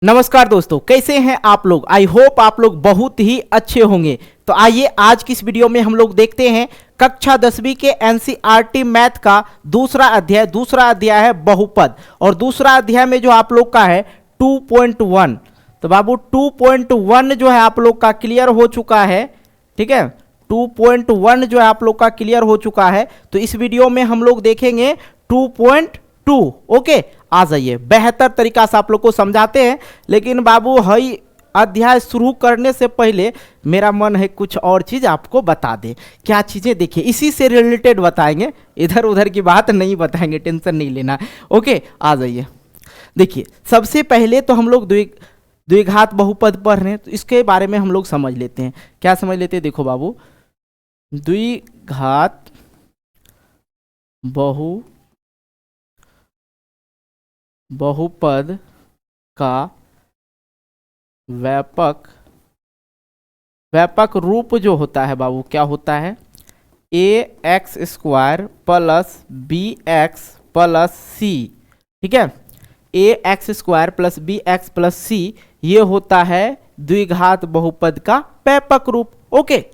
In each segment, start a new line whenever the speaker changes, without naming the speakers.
नमस्कार दोस्तों, कैसे हैं आप लोग। आई होप आप लोग बहुत ही अच्छे होंगे। तो आइए आज की इस वीडियो में हम लोग देखते हैं कक्षा 10वीं के एनसीईआरटी मैथ का दूसरा अध्याय है बहुपद। और दूसरा अध्याय में जो आप लोग का है 2.1। तो बाबू 2.1 जो है आप लोग का क्लियर हो चुका है। ठीक है, 2.1 जो है आप लोग का क्लियर हो चुका है। तो इस वीडियो में हम लोग देखेंगे 2.2। ओके, आ जाइए, बेहतर तरीका से आप लोग को समझाते हैं। लेकिन बाबू हई अध्याय शुरू करने से पहले मेरा मन है कुछ और चीज आपको बता दे। क्या चीजें, देखिए इसी से रिलेटेड बताएंगे, इधर उधर की बात नहीं बताएंगे, टेंशन नहीं लेना। ओके, आ जाइए। देखिए सबसे पहले तो हम लोग द्विघात बहुपद पढ़ रहे हैं, तो इसके बारे में हम लोग समझ लेते हैं। क्या समझ लेते हैं, देखो बाबू, द्विघात बहुपद का व्यापक रूप जो होता है बाबू, क्या होता है, ax² plus bx plus c। ठीक है, ax² plus bx plus c ये होता है द्विघात बहुपद का व्यापक रूप। ओके,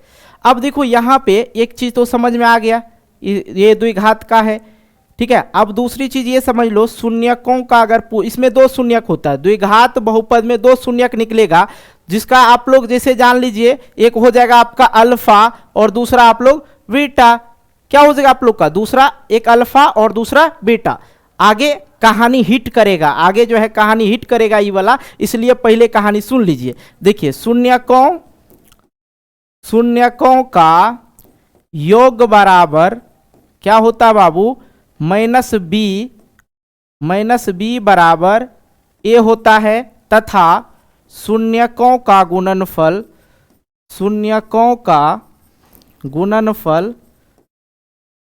अब देखो यहाँ पे एक चीज तो समझ में आ गया, ये द्विघात का है। ठीक है, अब दूसरी चीज ये समझ लो, शून्यकों का अगर इसमें दो शून्यक होता है, द्विघात बहुपद में दो शून्यक निकलेगा, जिसका आप लोग जैसे जान लीजिए, एक हो जाएगा आपका अल्फा और दूसरा आप लोग बीटा। क्या हो जाएगा आप लोग का, दूसरा एक अल्फा और दूसरा बीटा। आगे कहानी हिट करेगा, आगे जो है कहानी हिट करेगा ये वाला, इसलिए पहले कहानी सुन लीजिए। देखिए शून्यकों का योग बराबर क्या होता है बाबू, -b बराबर a होता है, तथा शून्यकों का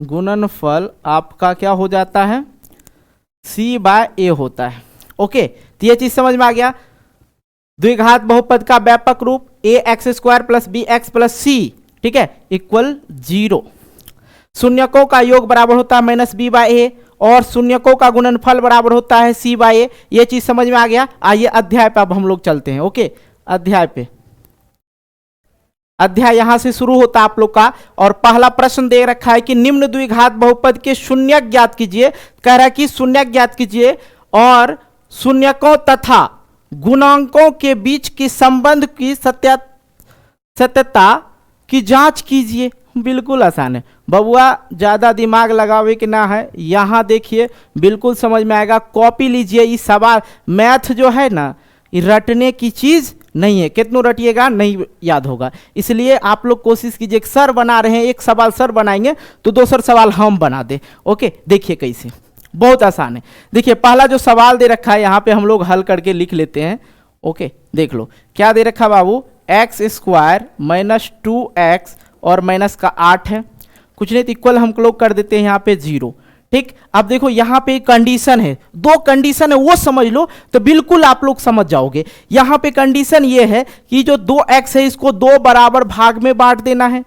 गुणनफल आपका क्या हो जाता है, c/a होता है। ओके, तो ये चीज समझ में आ गया। द्विघात बहुपद का व्यापक रूप ax² plus bx plus c, ठीक है, इक्वल 0। शून्यकों का योग बराबर होता है -b/a और शून्यकों का गुणनफल बराबर होता है c/a। ये चीज समझ में आ गया। आइए अध्याय पे अब हम लोग चलते हैं। ओके, अध्याय यहां से शुरू होता है आप लोग का, और पहला प्रश्न दे रखा है कि निम्न द्विघात बहुपद के शून्यक ज्ञात कीजिए। कह रहा है कि शून्यक ज्ञात कीजिए और शून्यकों तथा गुणांकों के बीच की संबंध की सत्यता की जांच कीजिए। बिल्कुल आसान है बबुआ, ज्यादा दिमाग लगावे के ना है। यहां देखिए बिल्कुल समझ में आएगा, कॉपी लीजिए। ये सवाल मैथ जो है ना, ये रटने की चीज नहीं है, कितनों रटिएगा नहीं याद होगा। इसलिए आप लोग कोशिश कीजिए, सर बना रहे हैं, एक सवाल सर बनाएंगे तो दूसरा सवाल हम बना दे। ओके, देखिए कैसे, बहुत आसान है। देखिए पहला जो सवाल दे रखा है यहाँ पे हम लोग हल करके लिख लेते हैं। ओके, देख लो क्या दे रखा बाबू, x² - 2x और माइनस का 8 है, कुछ नहीं तो इक्वल हम लोग कर देते हैं यहाँ पे 0। ठीक, अब देखो यहाँ पे कंडीशन है, दो कंडीशन है, वो समझ लो तो बिल्कुल आप लोग समझ जाओगे। यहाँ पे कंडीशन ये है कि जो 2x है इसको 2 बराबर भाग में बांट देना है।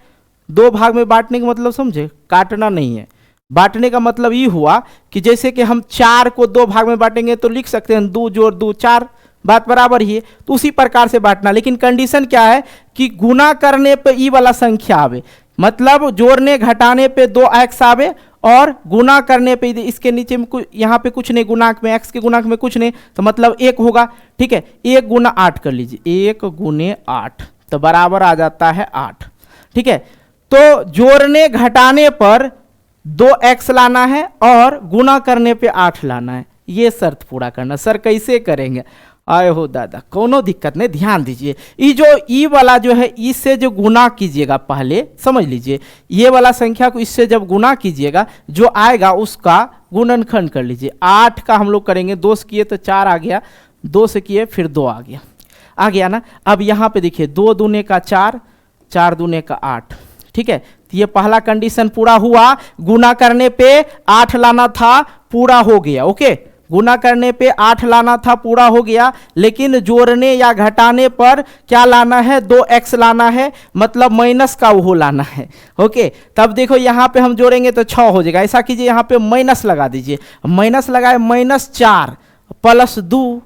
2 भाग में बांटने का मतलब समझे, काटना नहीं है। बांटने का मतलब ये हुआ कि जैसे कि हम 4 को 2 भाग में बांटेंगे तो लिख सकते हैं 2 जोड़ 2 4, बात बराबर ही है। तो उसी प्रकार से बांटना, लेकिन कंडीशन क्या है कि गुना करने पे ई वाला संख्या आवे, मतलब जोड़ने घटाने पे 2x आवे और गुना करने पे इसके नीचे में यहाँ पे कुछ नहीं, गुणांक में x के गुणांक में कुछ नहीं, तो मतलब 1 होगा। ठीक है, 1 × 8 कर लीजिए, 1 × 8 तो बराबर आ जाता है 8। ठीक है, तो जोड़ने घटाने पर 2x लाना है और गुना करने पे 8 लाना है, ये शर्त पूरा करना। सर कैसे करेंगे, आए हो दादा, कोनो दिक्कत नहीं, ध्यान दीजिए। ये जो ई वाला जो है, इससे जो गुना कीजिएगा, पहले समझ लीजिए, ये वाला संख्या को इससे जब गुना कीजिएगा, जो आएगा उसका गुणनखंड कर लीजिए। 8 का हम लोग करेंगे, 2 से किए तो 4 आ गया, 2 से किए फिर 2 आ गया ना। अब यहाँ पे देखिए 2 दूने का 4, 4 दूने का 8। ठीक है, तो ये पहला कंडीशन पूरा हुआ, गुना करने पे 8 लाना था, पूरा हो गया। ओके, गुना करने पे 8 लाना था, पूरा हो गया। लेकिन जोड़ने या घटाने पर क्या लाना है, 2x लाना है, मतलब माइनस का वो लाना है। ओके, तब देखो यहाँ पे हम जोड़ेंगे तो 6 हो जाएगा। ऐसा कीजिए, यहाँ पे माइनस लगा दीजिए, माइनस लगाए -4 +2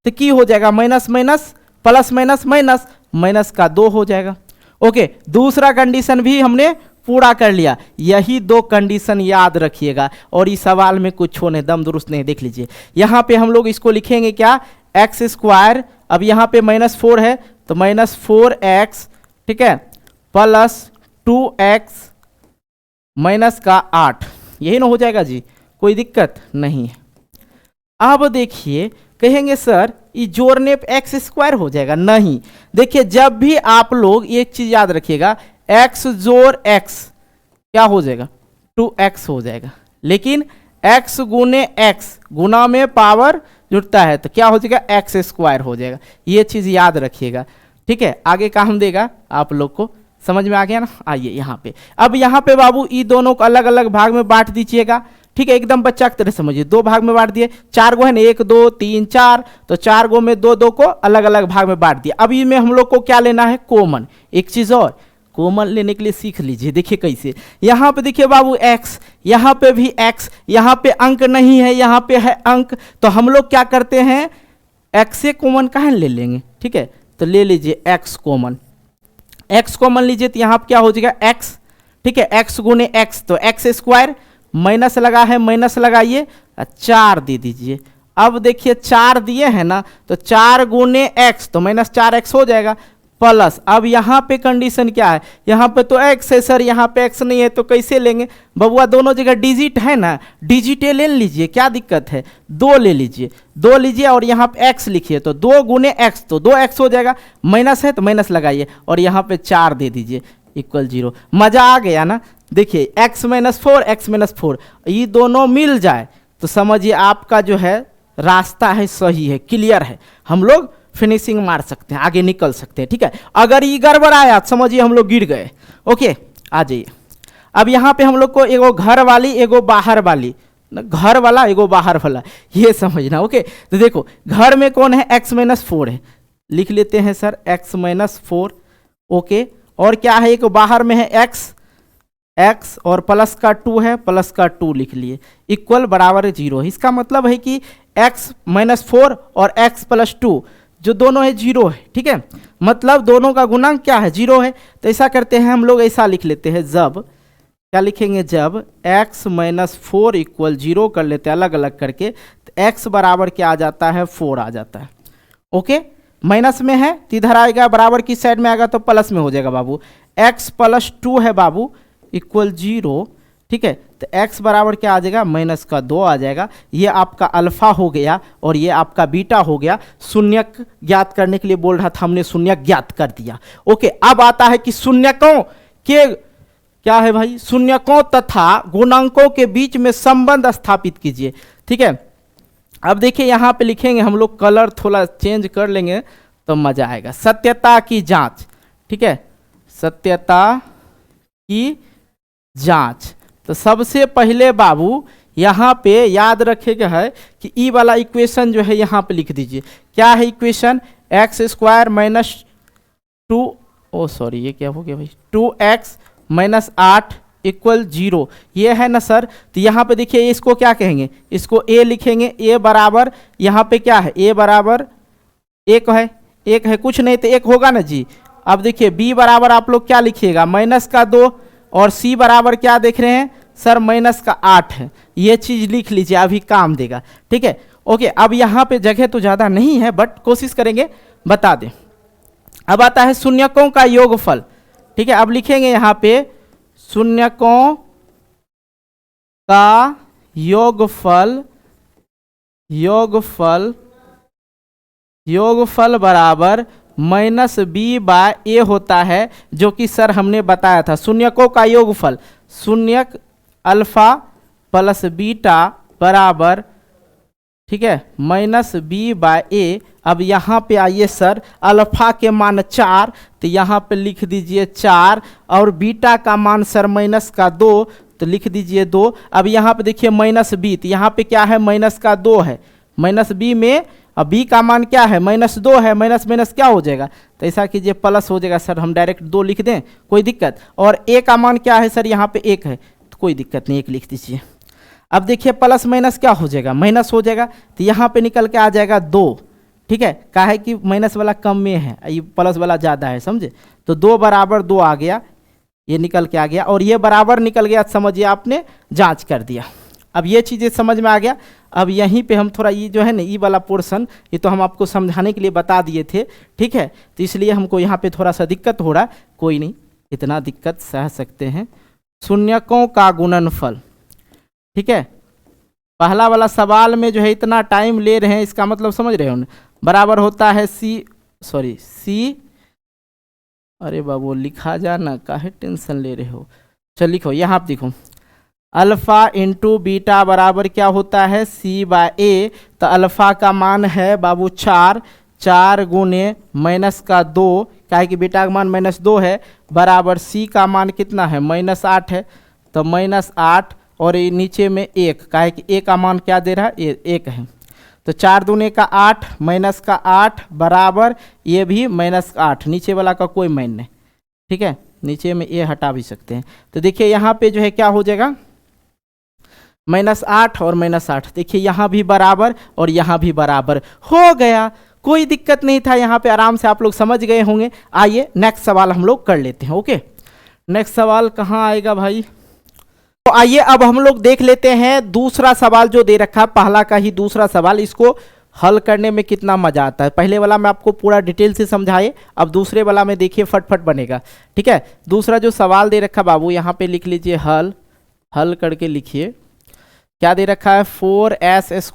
तो की हो जाएगा minus minus plus minus minus, minus का 2 हो जाएगा। ओके, दूसरा कंडीशन भी हमने पूरा कर लिया। यही 2 कंडीशन याद रखिएगा और इस सवाल में कुछ होने दम दुरुस्त नहीं। देख लीजिए यहाँ पे हम लोग इसको लिखेंगे क्या, एक्स स्क्वायर, अब यहाँ पे -4 है तो -4x, ठीक है, प्लस 2x माइनस का 8, यही ना हो जाएगा जी, कोई दिक्कत नहीं है। अब देखिए कहेंगे सर ये जोड़ने पे एक्स स्क्वायर हो जाएगा, नहीं। देखिए जब भी आप लोग एक चीज याद रखिएगा, x जोड़ x क्या हो जाएगा, 2x हो जाएगा, लेकिन x गुने x गुना में पावर जुड़ता है तो क्या हो जाएगा, एक्स स्क्वायर हो जाएगा। ये चीज याद रखिएगा, ठीक है। आगे काम देगा आप लोग को, समझ में आ गया ना। आइए यहाँ पे, अब यहाँ पे बाबू ये दोनों को अलग अलग भाग में बांट दीजिएगा, ठीक है, एकदम बच्चा की तरह समझिए। 2 भाग में बांट दिए, 4 गो है ना, 1 2 3 4, तो 4 गो में 2 2 को अलग अलग भाग में बांट दिया। अब इसमें हम लोग को क्या लेना है, कॉमन। एक चीज और कॉमन लेने के लिए सीख लीजिए, देखिए कैसे। यहाँ पे देखिए बाबू x, यहाँ पे भी x, यहाँ पे अंक नहीं है, यहाँ पे है अंक, तो हम लोग क्या करते हैं, x से कॉमन कहाँ ले लेंगे, ठीक है, तो ले लीजिए x कॉमन। x कॉमन लीजिए तो यहाँ पे क्या हो जाएगा x, ठीक है, x गुने x, तो x स्क्वायर, माइनस लगा है माइनस लगाइए, 4 दे दीजिए। अब देखिए 4 दिए हैं ना, तो 4 गुने x तो -4x हो जाएगा, प्लस अब यहाँ पे कंडीशन क्या है, यहाँ पे तो x है सर, यहाँ पे x नहीं है तो कैसे लेंगे बबुआ, दोनों जगह डिजिट है ना, डिजिटे ले लीजिए, क्या दिक्कत है, 2 ले लीजिए, 2 लीजिए और यहाँ पे x लिखिए, तो 2 गुने x तो 2x हो जाएगा, माइनस है तो माइनस लगाइए और यहाँ पे 4 दे दीजिए, इक्वल 0। मजा आ गया ना। देखिए x - 4 ये दोनों मिल जाए तो समझिए आपका जो है रास्ता है सही है, क्लियर है, हम लोग फिनिशिंग मार सकते हैं, आगे निकल सकते हैं, ठीक है। अगर ये गड़बड़ आया समझिए हम लोग गिर गए। ओके, आ जाइए। अब यहाँ पे हम लोग को एगो घर वाली एगो बाहर वाली, घर वाला एगो बाहर वाला, ये समझना। ओके, तो देखो घर में कौन है, x - 4 है, लिख लेते हैं सर x - 4। ओके, और क्या है, एक बाहर में है x और प्लस का 2 है, प्लस का 2 लिख लिए, इक्वल बराबर 0 है। इसका मतलब है कि x - 4 और x + 2 जो दोनों है 0 है, ठीक है, मतलब दोनों का गुणांक क्या है, 0 है। तो ऐसा करते हैं हम लोग, ऐसा लिख लेते हैं, जब क्या लिखेंगे, जब x - 4 = 0 कर लेते हैं अलग अलग करके, तो x बराबर क्या आ जाता है, 4 आ जाता है। ओके, माइनस में है तो इधर आएगा, बराबर की साइड में आएगा तो प्लस में हो जाएगा बाबू, x + 2 है बाबू इक्वल 0, ठीक है, तो x बराबर क्या आ जाएगा, -2 आ जाएगा। ये आपका अल्फा हो गया और ये आपका बीटा हो गया। शून्यक ज्ञात करने के लिए बोल रहा था, हमने शून्यक ज्ञात कर दिया। ओके, अब आता है कि शून्यकों के क्या है भाई, शून्यकों तथा गुणांकों के बीच में संबंध स्थापित कीजिए, ठीक है। अब देखिए यहाँ पे लिखेंगे हम लोग, कलर थोड़ा चेंज कर लेंगे तो मजा आएगा। सत्यता की जांच, ठीक है, सत्यता की जांच। तो सबसे पहले बाबू यहाँ पे याद रखेगा है कि ई वाला इक्वेशन जो है यहाँ पे लिख दीजिए। क्या है इक्वेशन, x² - 2, ओ सॉरी ये क्या हो गया भाई, 2x - 8 = 0, ये है ना सर। तो यहाँ पे देखिए इसको क्या कहेंगे, इसको a लिखेंगे, a बराबर यहाँ पे क्या है, a बराबर 1 है, 1 है, कुछ नहीं तो 1 होगा ना जी। अब देखिए b बराबर आप लोग क्या लिखिएगा, -2, और c बराबर क्या देख रहे हैं सर, -8 है। ये चीज लिख लीजिए, अभी काम देगा, ठीक है। ओके, अब यहाँ पे जगह तो ज़्यादा नहीं है बट कोशिश करेंगे बता दें। अब आता है शून्यकों का योगफल, ठीक है। अब लिखेंगे यहाँ पे शून्यकों का योगफल बराबर -b/a होता है, जो कि सर हमने बताया था। शून्यकों का योगफल, शून्यक अल्फा प्लस बीटा बराबर, ठीक है, -b/a। अब यहाँ पे आइए सर, अल्फा के मान 4 तो यहाँ पे लिख दीजिए 4, और बीटा का मान सर -2 तो लिख दीजिए 2। अब यहाँ पे देखिए -b, तो यहाँ पे क्या है, -2 है, -b में अब b का मान क्या है, -2 है, माइनस क्या हो जाएगा, तो ऐसा कीजिए प्लस हो जाएगा सर, हम डायरेक्ट 2 लिख दें, कोई दिक्कत। और a का मान क्या है सर, यहाँ पे 1 है, तो कोई दिक्कत नहीं, 1 लिख दीजिए। अब देखिए प्लस माइनस क्या हो जाएगा, माइनस हो जाएगा, तो यहाँ पे निकल के आ जाएगा 2, ठीक है, का है कि माइनस वाला कम में है, ये प्लस वाला ज़्यादा है, समझे। तो 2 बराबर 2 आ गया, ये निकल के आ गया, और ये बराबर निकल गया, समझिए आपने जांच कर दिया। अब ये चीज़ें समझ में आ गया। अब यहीं पे हम थोड़ा ये जो है ना, ई वाला पोर्शन, ये तो हम आपको समझाने के लिए बता दिए थे, ठीक है, तो इसलिए हमको यहाँ पे थोड़ा सा दिक्कत हो रहा, कोई नहीं, इतना दिक्कत सह सकते हैं। शून्यकों का गुणनफल, ठीक है, पहला वाला सवाल में जो है इतना टाइम ले रहे हैं, इसका मतलब समझ रहे हो, बराबर होता है सी, अरे बाबू लिखा जाना, काहे टेंशन ले रहे हो, चल लिखो, यहाँ पे देखो, अल्फा इंटू बीटा बराबर क्या होता है, C/A। तो अल्फा का मान है बाबू 4 गुने माइनस का 2, क्या है कि बीटा का मान -2 है, बराबर C का मान कितना है, -8 है, तो -8, और ये नीचे में 1, क्या है कि A का मान क्या दे रहा है, 1 है। तो 4 दूने का 8 माइनस का 8 बराबर ये भी -8, नीचे वाला का कोई मान नहीं, ठीक है, नीचे में ये हटा भी सकते हैं। तो देखिए यहाँ पे जो है क्या हो जाएगा, -8 और -8, देखिए यहाँ भी बराबर और यहाँ भी बराबर हो गया, कोई दिक्कत नहीं था, यहाँ पे आराम से आप लोग समझ गए होंगे। आइए नेक्स्ट सवाल हम लोग कर लेते हैं। ओके, नेक्स्ट सवाल कहाँ आएगा भाई, तो आइए अब हम लोग देख लेते हैं दूसरा सवाल जो दे रखा है, पहला का ही दूसरा सवाल, इसको हल करने में कितना मजा आता है। पहले वाला में आपको पूरा डिटेल से समझाए, अब दूसरे वाला में देखिए फटफट बनेगा, ठीक है। दूसरा जो सवाल दे रखा बाबू, यहाँ पे लिख लीजिए हल करके लिखिए, क्या दे रखा है, 4s² -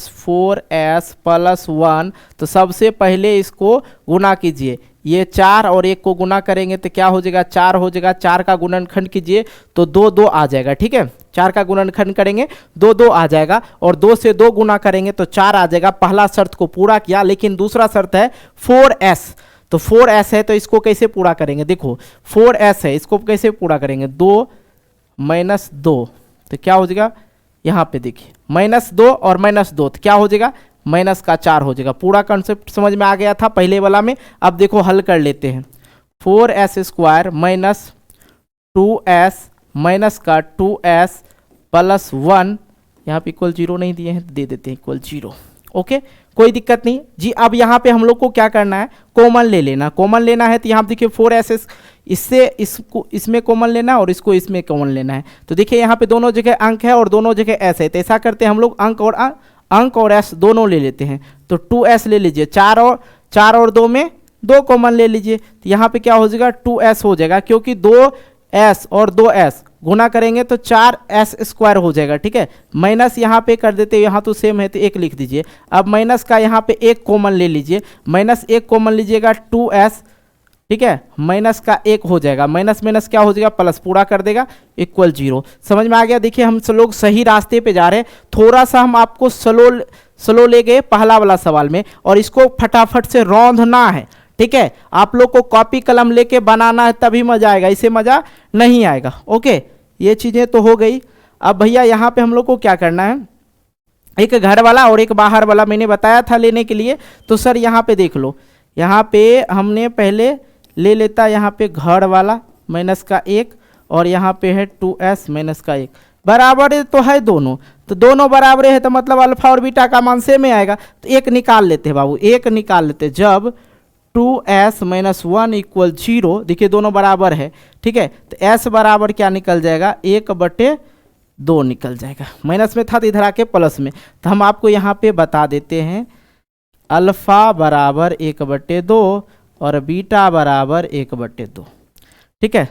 4s + 1। तो सबसे पहले इसको गुना कीजिए, ये 4 और 1 को गुना करेंगे तो क्या हो जाएगा, 4 हो जाएगा, 4 का गुणनखंड कीजिए तो 2 आ जाएगा, ठीक है, 4 का गुणनखंड करेंगे 2 आ जाएगा, और 2 से 2 गुना करेंगे तो 4 आ जाएगा। पहला शर्त को पूरा किया, लेकिन दूसरा शर्त है 4s, तो 4s है तो इसको कैसे पूरा करेंगे, देखो 4s है, इसको कैसे पूरा करेंगे, 2 - 2, तो क्या हो जाएगा, यहाँ पे देखिए -2 और -2, तो क्या हो जाएगा, -4 हो जाएगा। पूरा कॉन्सेप्ट समझ में आ गया था पहले वाला में। अब देखो हल कर लेते हैं, 4s² - 2s - 2s + 1, यहाँ पे इक्वल 0 नहीं दिए हैं, दे देते हैं इक्वल 0। ओके, कोई दिक्कत नहीं जी। अब यहाँ पे हम लोग को क्या करना है, कॉमन ले लेना, कॉमन लेना है, तो यहाँ पे देखिए 4s, इससे इसको इसमें कॉमन लेना है और इसको इसमें कॉमन लेना है। तो देखिए यहाँ पे दोनों जगह अंक है और दोनों जगह s है, तो ऐसा करते हैं हम लोग, अंक और s दोनों ले लेते हैं। तो 2s ले लीजिए, 4 और 2 में 2 कॉमन ले लीजिए, तो यहाँ पे क्या हो जाएगा, 2s हो जाएगा, क्योंकि 2s और 2s गुना करेंगे तो 4s² हो जाएगा, ठीक है। माइनस यहाँ पे कर देते, यहाँ तो सेम है तो 1 लिख दीजिए। अब माइनस का यहाँ पे 1 कॉमन ले लीजिए, -1 कॉमन लीजिएगा, 2s, ठीक है, माइनस का 1 हो जाएगा, माइनस क्या हो जाएगा, प्लस, पूरा कर देगा इक्वल 0। समझ में आ गया। देखिए हम लोग सही रास्ते पे जा रहे हैं, थोड़ा सा हम आपको स्लो ले गए पहला वाला सवाल में, और इसको फटाफट से रौंदना है, ठीक है। आप लोग को कॉपी कलम लेके बनाना है, तभी मजा आएगा, इसे मजा नहीं आएगा। ओके, ये चीजें तो हो गई। अब भैया यहाँ पे हम लोग को क्या करना है, एक घर वाला और एक बाहर वाला मैंने बताया था लेने के लिए। तो सर यहाँ पे देख लो, यहाँ पे हमने पहले ले लेता, यहाँ पे घर वाला -1, और यहाँ पे है 2s -1, बराबर तो है दोनों, तो दोनों बराबर है, तो मतलब अल्फा और बीटा का मान सेम में आएगा। तो एक निकाल लेते हैं बाबू, एक निकाल लेते, जब 2s - 1 = 0, देखिए दोनों बराबर है, ठीक है, तो s बराबर क्या निकल जाएगा, 1/2 निकल जाएगा। माइनस में था तो इधर आके प्लस में, तो हम आपको यहाँ पे बता देते हैं, अल्फा बराबर 1/2 और बीटा बराबर 1/2, ठीक है।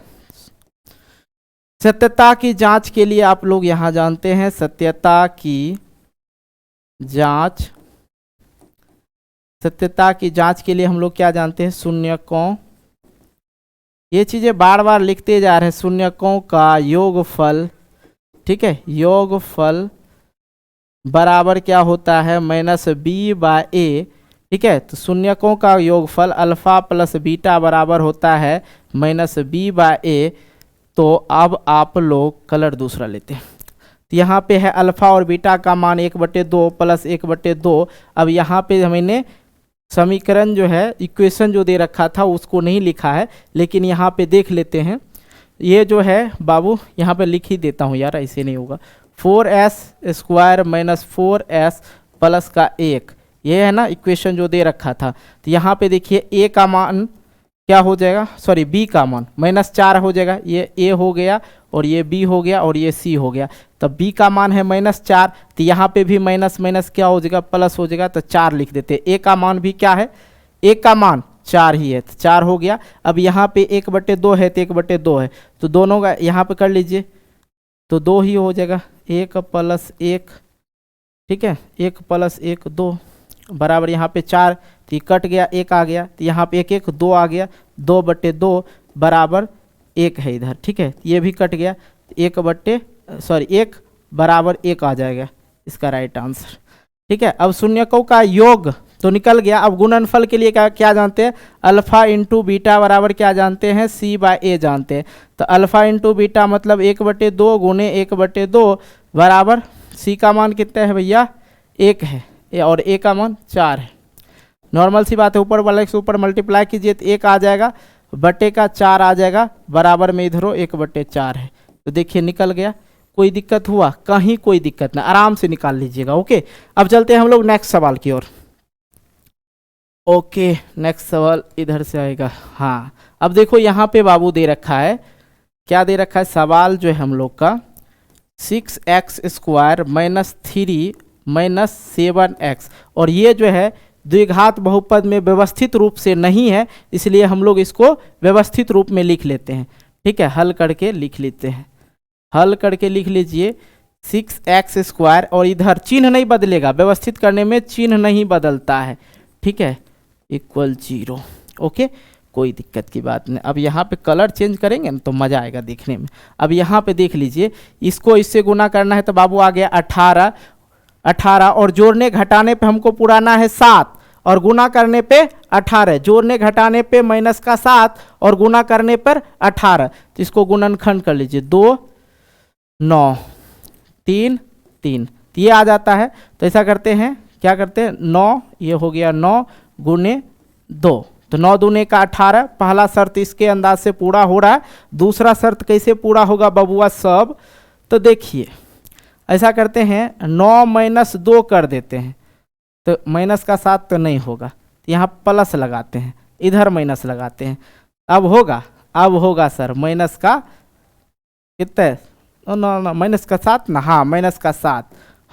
सत्यता की जांच के लिए आप लोग यहाँ जानते हैं, सत्यता की जांच के लिए हम लोग क्या जानते हैं, शून्यकों, ये चीजें बार बार लिखते जा रहे हैं, शून्यकों का योगफल, ठीक है, योगफल बराबर क्या होता है, -b/a, ठीक है। तो शून्यकों का योगफल अल्फा + बीटा बराबर होता है -b/a। तो अब आप लोग कलर दूसरा लेते हैं, तो यहाँ पे है अल्फा और बीटा का मान 1/2 + 1/2। अब यहाँ पे हमने समीकरण जो है, इक्वेशन जो दे रखा था उसको नहीं लिखा है, लेकिन यहाँ पे देख लेते हैं। ये जो है बाबू यहाँ पे लिख ही देता हूँ यार, ऐसे नहीं होगा, 4s² - 4s + 1, ये है ना इक्वेशन जो दे रखा था। तो यहाँ पे देखिए ए का मान क्या हो जाएगा, सॉरी बी का मान -4 हो जाएगा। ये ए हो गया और ये बी हो गया और ये सी हो गया। तो बी का मान है -4, तो यहाँ पे भी माइनस माइनस क्या हो जाएगा, प्लस हो जाएगा। तो 4 लिख देते हैं। ए का मान भी क्या है, ए का मान 4 ही है, तो 4 हो गया। अब यहाँ पे 1/2 है तो 1/2 है, तो दोनों का यहाँ पे कर लीजिए तो 2 ही हो जाएगा। 1 + 1, ठीक है, 1 + 1 2 बराबर यहाँ पे 4, तो ये कट गया, 1 आ गया, तो यहाँ पे 1 1 2 आ गया, 2/2 बराबर 1 है इधर, ठीक है। ये भी कट गया, 1 बराबर 1 आ जाएगा इसका राइट आंसर, ठीक है। अब शून्यकों का योग तो निकल गया। अब गुणनफल के लिए क्या जानते हैं, अल्फा इंटू बीटा बराबर क्या जानते हैं, C/A जानते हैं। तो अल्फा इंटू बीटा मतलब 1/2 गुणे 1/2 बराबर C का मान कितना है भैया, 1 है, और A का मान 4 है। नॉर्मल सी बात है, ऊपर वाले से ऊपर मल्टीप्लाई कीजिए तो 1 आ जाएगा, बटे का 4 आ जाएगा, बराबर में इधरो 1/4 है। तो देखिए निकल गया। कोई दिक्कत हुआ, कहीं कोई दिक्कत ना, आराम से निकाल लीजिएगा। ओके, अब चलते हैं हम लोग नेक्स्ट सवाल की ओर। ओके, नेक्स्ट सवाल इधर से आएगा। हाँ, अब देखो यहाँ पे बाबू दे रखा है, क्या दे रखा है सवाल जो है हम लोग का, 6x² -3 -7x, और ये जो है द्विघात बहुपद में व्यवस्थित रूप से नहीं है, इसलिए हम लोग इसको व्यवस्थित रूप में लिख लेते हैं, ठीक है। हल करके लिख लेते हैं, हल करके लिख लीजिए 6x², और इधर चिन्ह नहीं बदलेगा, व्यवस्थित करने में चिन्ह नहीं बदलता है, ठीक है, = 0। ओके, कोई दिक्कत की बात नहीं। अब यहाँ पे कलर चेंज करेंगे ना तो मज़ा आएगा देखने में। अब यहाँ पे देख लीजिए, इसको इससे गुना करना है तो बाबू आ गया 18, और जोड़ने घटाने पे हमको पुराना है 7, और गुना करने पे 18, जोड़ने घटाने पे -7 और गुना करने पर 18। तो इसको गुणनखंड कर लीजिए, 2 9 3 3, तो ये आ जाता है। तो ऐसा करते हैं, क्या करते हैं, 9, ये हो गया 9 गुने 2, तो 9 दूने का 18। पहला शर्त इसके अंदाज से पूरा हो रहा है। दूसरा शर्त कैसे पूरा होगा बबुआ सब, तो देखिए ऐसा करते हैं, 9 - 2 कर देते हैं, तो -7 तो नहीं होगा, तो यहाँ प्लस लगाते हैं, इधर माइनस लगाते हैं। अब होगा सर माइनस का कितना है, -7 ना, हाँ -7,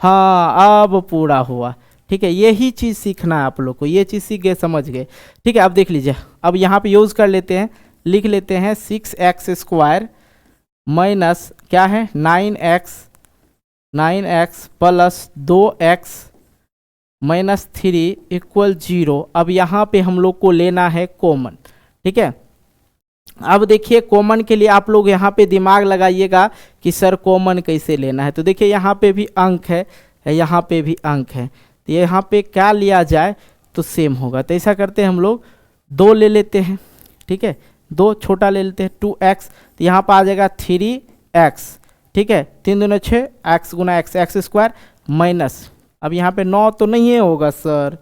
हाँ अब पूरा हुआ, ठीक है। यही चीज़ सीखना है आप लोग को, ये चीज़ सीख गए, समझ गए, ठीक है। अब देख लीजिए, अब यहाँ पे यूज़ कर लेते हैं, लिख लेते हैं 6x² माइनस क्या है 9x + 2x -3 = 0। अब यहाँ पे हम लोग को लेना है कॉमन, ठीक है। अब देखिए कॉमन के लिए आप लोग यहाँ पे दिमाग लगाइएगा कि सर कॉमन कैसे लेना है। तो देखिए यहाँ पे भी अंक है, यहाँ पे भी अंक है, तो यहाँ पे क्या लिया जाए तो सेम होगा। तो ऐसा करते हैं हम लोग 2 ले लेते हैं, ठीक है, 2 छोटा ले लेते हैं, 2x, तो यहाँ पर आ जाएगा 3x, ठीक है, 3 दूने 6, x गुना x² माइनस, अब यहाँ पे 9 तो नहीं है होगा सर,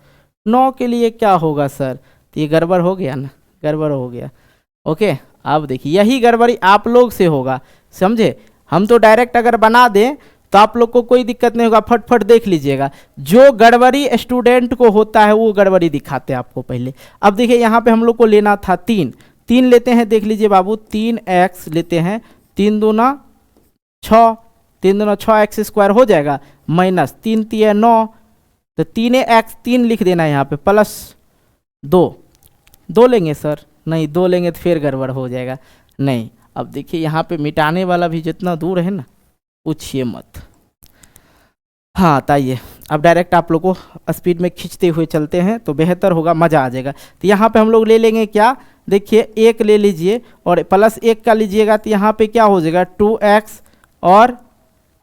9 के लिए क्या होगा सर, तो ये गड़बड़ हो गया ना, गड़बड़ हो गया। ओके, अब देखिए यही गड़बड़ी आप लोग से होगा, समझे। हम तो डायरेक्ट अगर बना दें तो आप लोग को कोई दिक्कत नहीं होगा, फटफट देख लीजिएगा। जो गड़बड़ी स्टूडेंट को होता है वो गड़बड़ी दिखाते हैं आपको पहले। अब देखिए यहाँ पे हम लोग को लेना था 3 लेते हैं, देख लीजिए बाबू 3x लेते हैं, 3 दूना 6, 3 दूना 6x² हो जाएगा, माइनस 3 3 9, तो 3x 3 लिख देना है यहाँ पे, प्लस 2 लेंगे सर, नहीं 2 लेंगे तो फिर गड़बड़ हो जाएगा, नहीं। अब देखिए यहाँ पे मिटाने वाला भी जितना दूर है ना, पूछिए मत। हाँ ताइए, अब डायरेक्ट आप लोग को स्पीड में खींचते हुए चलते हैं तो बेहतर होगा, मज़ा आ जाएगा। तो यहाँ पे हम लोग ले लेंगे क्या, देखिए 1 ले लीजिए और प्लस 1 का लीजिएगा, तो यहाँ पे क्या हो जाएगा 2x और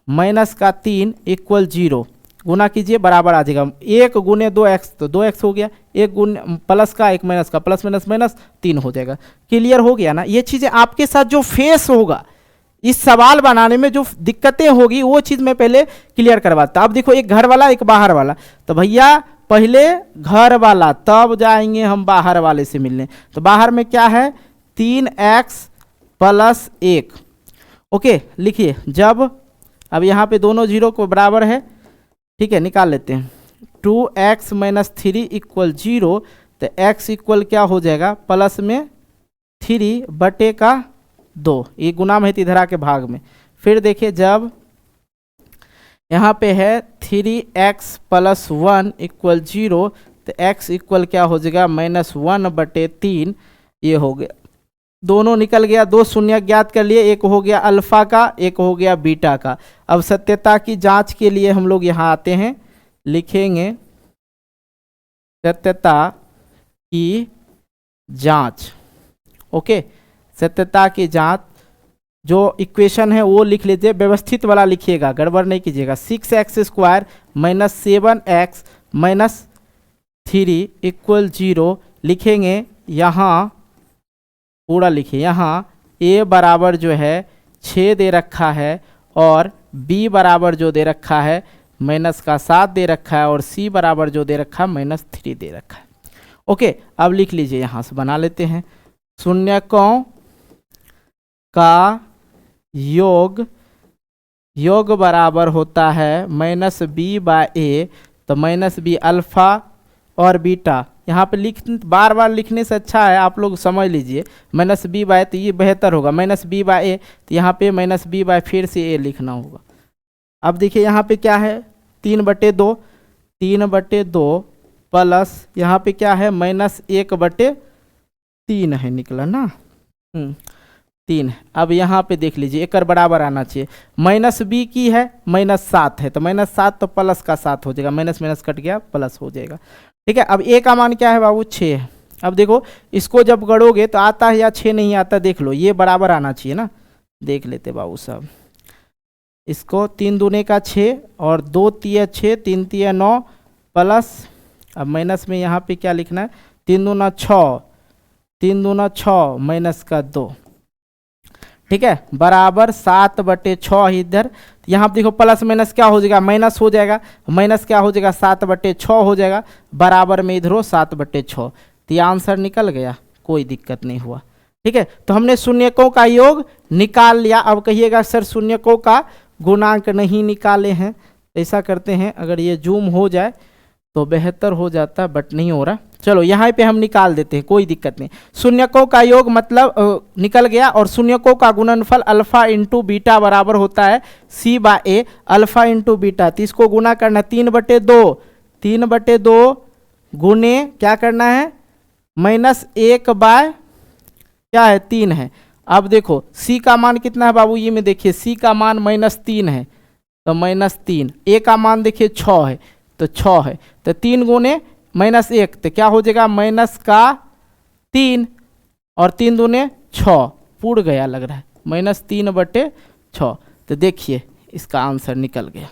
-3 = 0, गुना कीजिए बराबर आ जाएगा 1 गुने 2x, तो 2x हो गया, 1 गुने प्लस का 1 माइनस का, प्लस माइनस माइनस 3 हो जाएगा। क्लियर हो गया ना। ये चीज़ें आपके साथ जो फेस होगा इस सवाल बनाने में, जो दिक्कतें होगी वो चीज़ मैं पहले क्लियर करवाता। अब देखो एक घर वाला एक बाहर वाला, तो भैया पहले घर वाला तब जाएंगे हम बाहर वाले से मिलने। तो बाहर में क्या है 3x + 1, ओके लिखिए। जब अब यहाँ पे दोनों 0 को बराबर है, ठीक है, निकाल लेते हैं 2x माइनस 3 इक्वल 0, तो x इक्वल क्या हो जाएगा, प्लस में 3 बटे का 2, ये गुना में है इधर आके भाग में। फिर देखिए जब यहाँ पे है 3x प्लस 1 इक्वल 0, तो x इक्वल क्या हो जाएगा, -1/3, ये हो गया। दोनों निकल गया, दो शून्य ज्ञात कर लिए, एक हो गया अल्फा का, एक हो गया बीटा का। अब सत्यता की जांच के लिए हम लोग यहाँ आते हैं, लिखेंगे सत्यता की जांच। ओके, सत्यता की जांच, जो इक्वेशन है वो लिख लीजिए, व्यवस्थित वाला लिखिएगा, गड़बड़ नहीं कीजिएगा। 6x² minus 7x minus 3 equal 0 लिखेंगे। यहाँ पूरा लिखिए, यहाँ a बराबर जो है 6 दे रखा है, और b बराबर जो दे रखा है -7 दे रखा है, और c बराबर जो दे रखा है -3 दे रखा है। ओके, अब लिख लीजिए, यहाँ से बना लेते हैं। शून्यकों का योग बराबर होता है -b/a, तो -b अल्फा और बीटा। यहाँ पे बार बार लिखने से अच्छा है आप लोग समझ लीजिए, -b/a, तो ये बेहतर होगा, -b/a, तो यहाँ पे -b/ फिर से a लिखना होगा। अब देखिए यहाँ पे क्या है, 3/2, 3/2 प्लस यहाँ पे क्या है, -1/3 है, निकला ना, 3। अब यहाँ पे देख लीजिए, एक बराबर आना चाहिए, -b की है -7 है, तो -7 तो प्लस का 7 हो जाएगा, माइनस कट गया, प्लस हो जाएगा। ठीक है, अब a का मान क्या है बाबू, 6 है। अब देखो इसको जब गढ़ोगे तो आता है या 6 नहीं आता, देख लो, ये बराबर आना चाहिए ना, देख लेते बाबू साहब। इसको 3 दूने का 6 और 2 तिया 6, 3 तिया 9 प्लस, अब माइनस में यहाँ पे क्या लिखना है, 3 दूना 6, 3 दूना 6 माइनस का 2, ठीक है, बराबर 7/6 इधर। यहाँ पे देखो प्लस माइनस क्या हो जाएगा, माइनस हो जाएगा, माइनस क्या हो जाएगा, 7/6 हो जाएगा, बराबर में इधर हो 7/6, तो ये आंसर निकल गया, कोई दिक्कत नहीं हुआ। ठीक है, तो हमने शून्यकों का योग निकाल लिया। अब कहिएगा सर शून्यकों का गुणांक नहीं निकाले हैं, ऐसा करते हैं, अगर ये जूम हो जाए तो बेहतर हो जाता, बट नहीं हो रहा। चलो यहाँ पे हम निकाल देते हैं, कोई दिक्कत नहीं। शून्यकों का योग मतलब निकल गया, और शून्यकों का गुणनफल अल्फा इंटू बीटा बराबर होता है c/a, अल्फा इंटू बीटा। तो इसको गुना करना, 3/2, 3/2 गुने क्या करना है, -1/ क्या है, 3 है। अब देखो c का मान कितना है बाबू, ये में देखिए c का मान -3 है, तो -3, a का मान देखिए 6 है, तो 6 है, तो 3 गुने -1, तो क्या हो जाएगा, -3, और 3 दूने 6, पूर गया लग रहा है, -3/6। तो देखिए इसका आंसर निकल गया,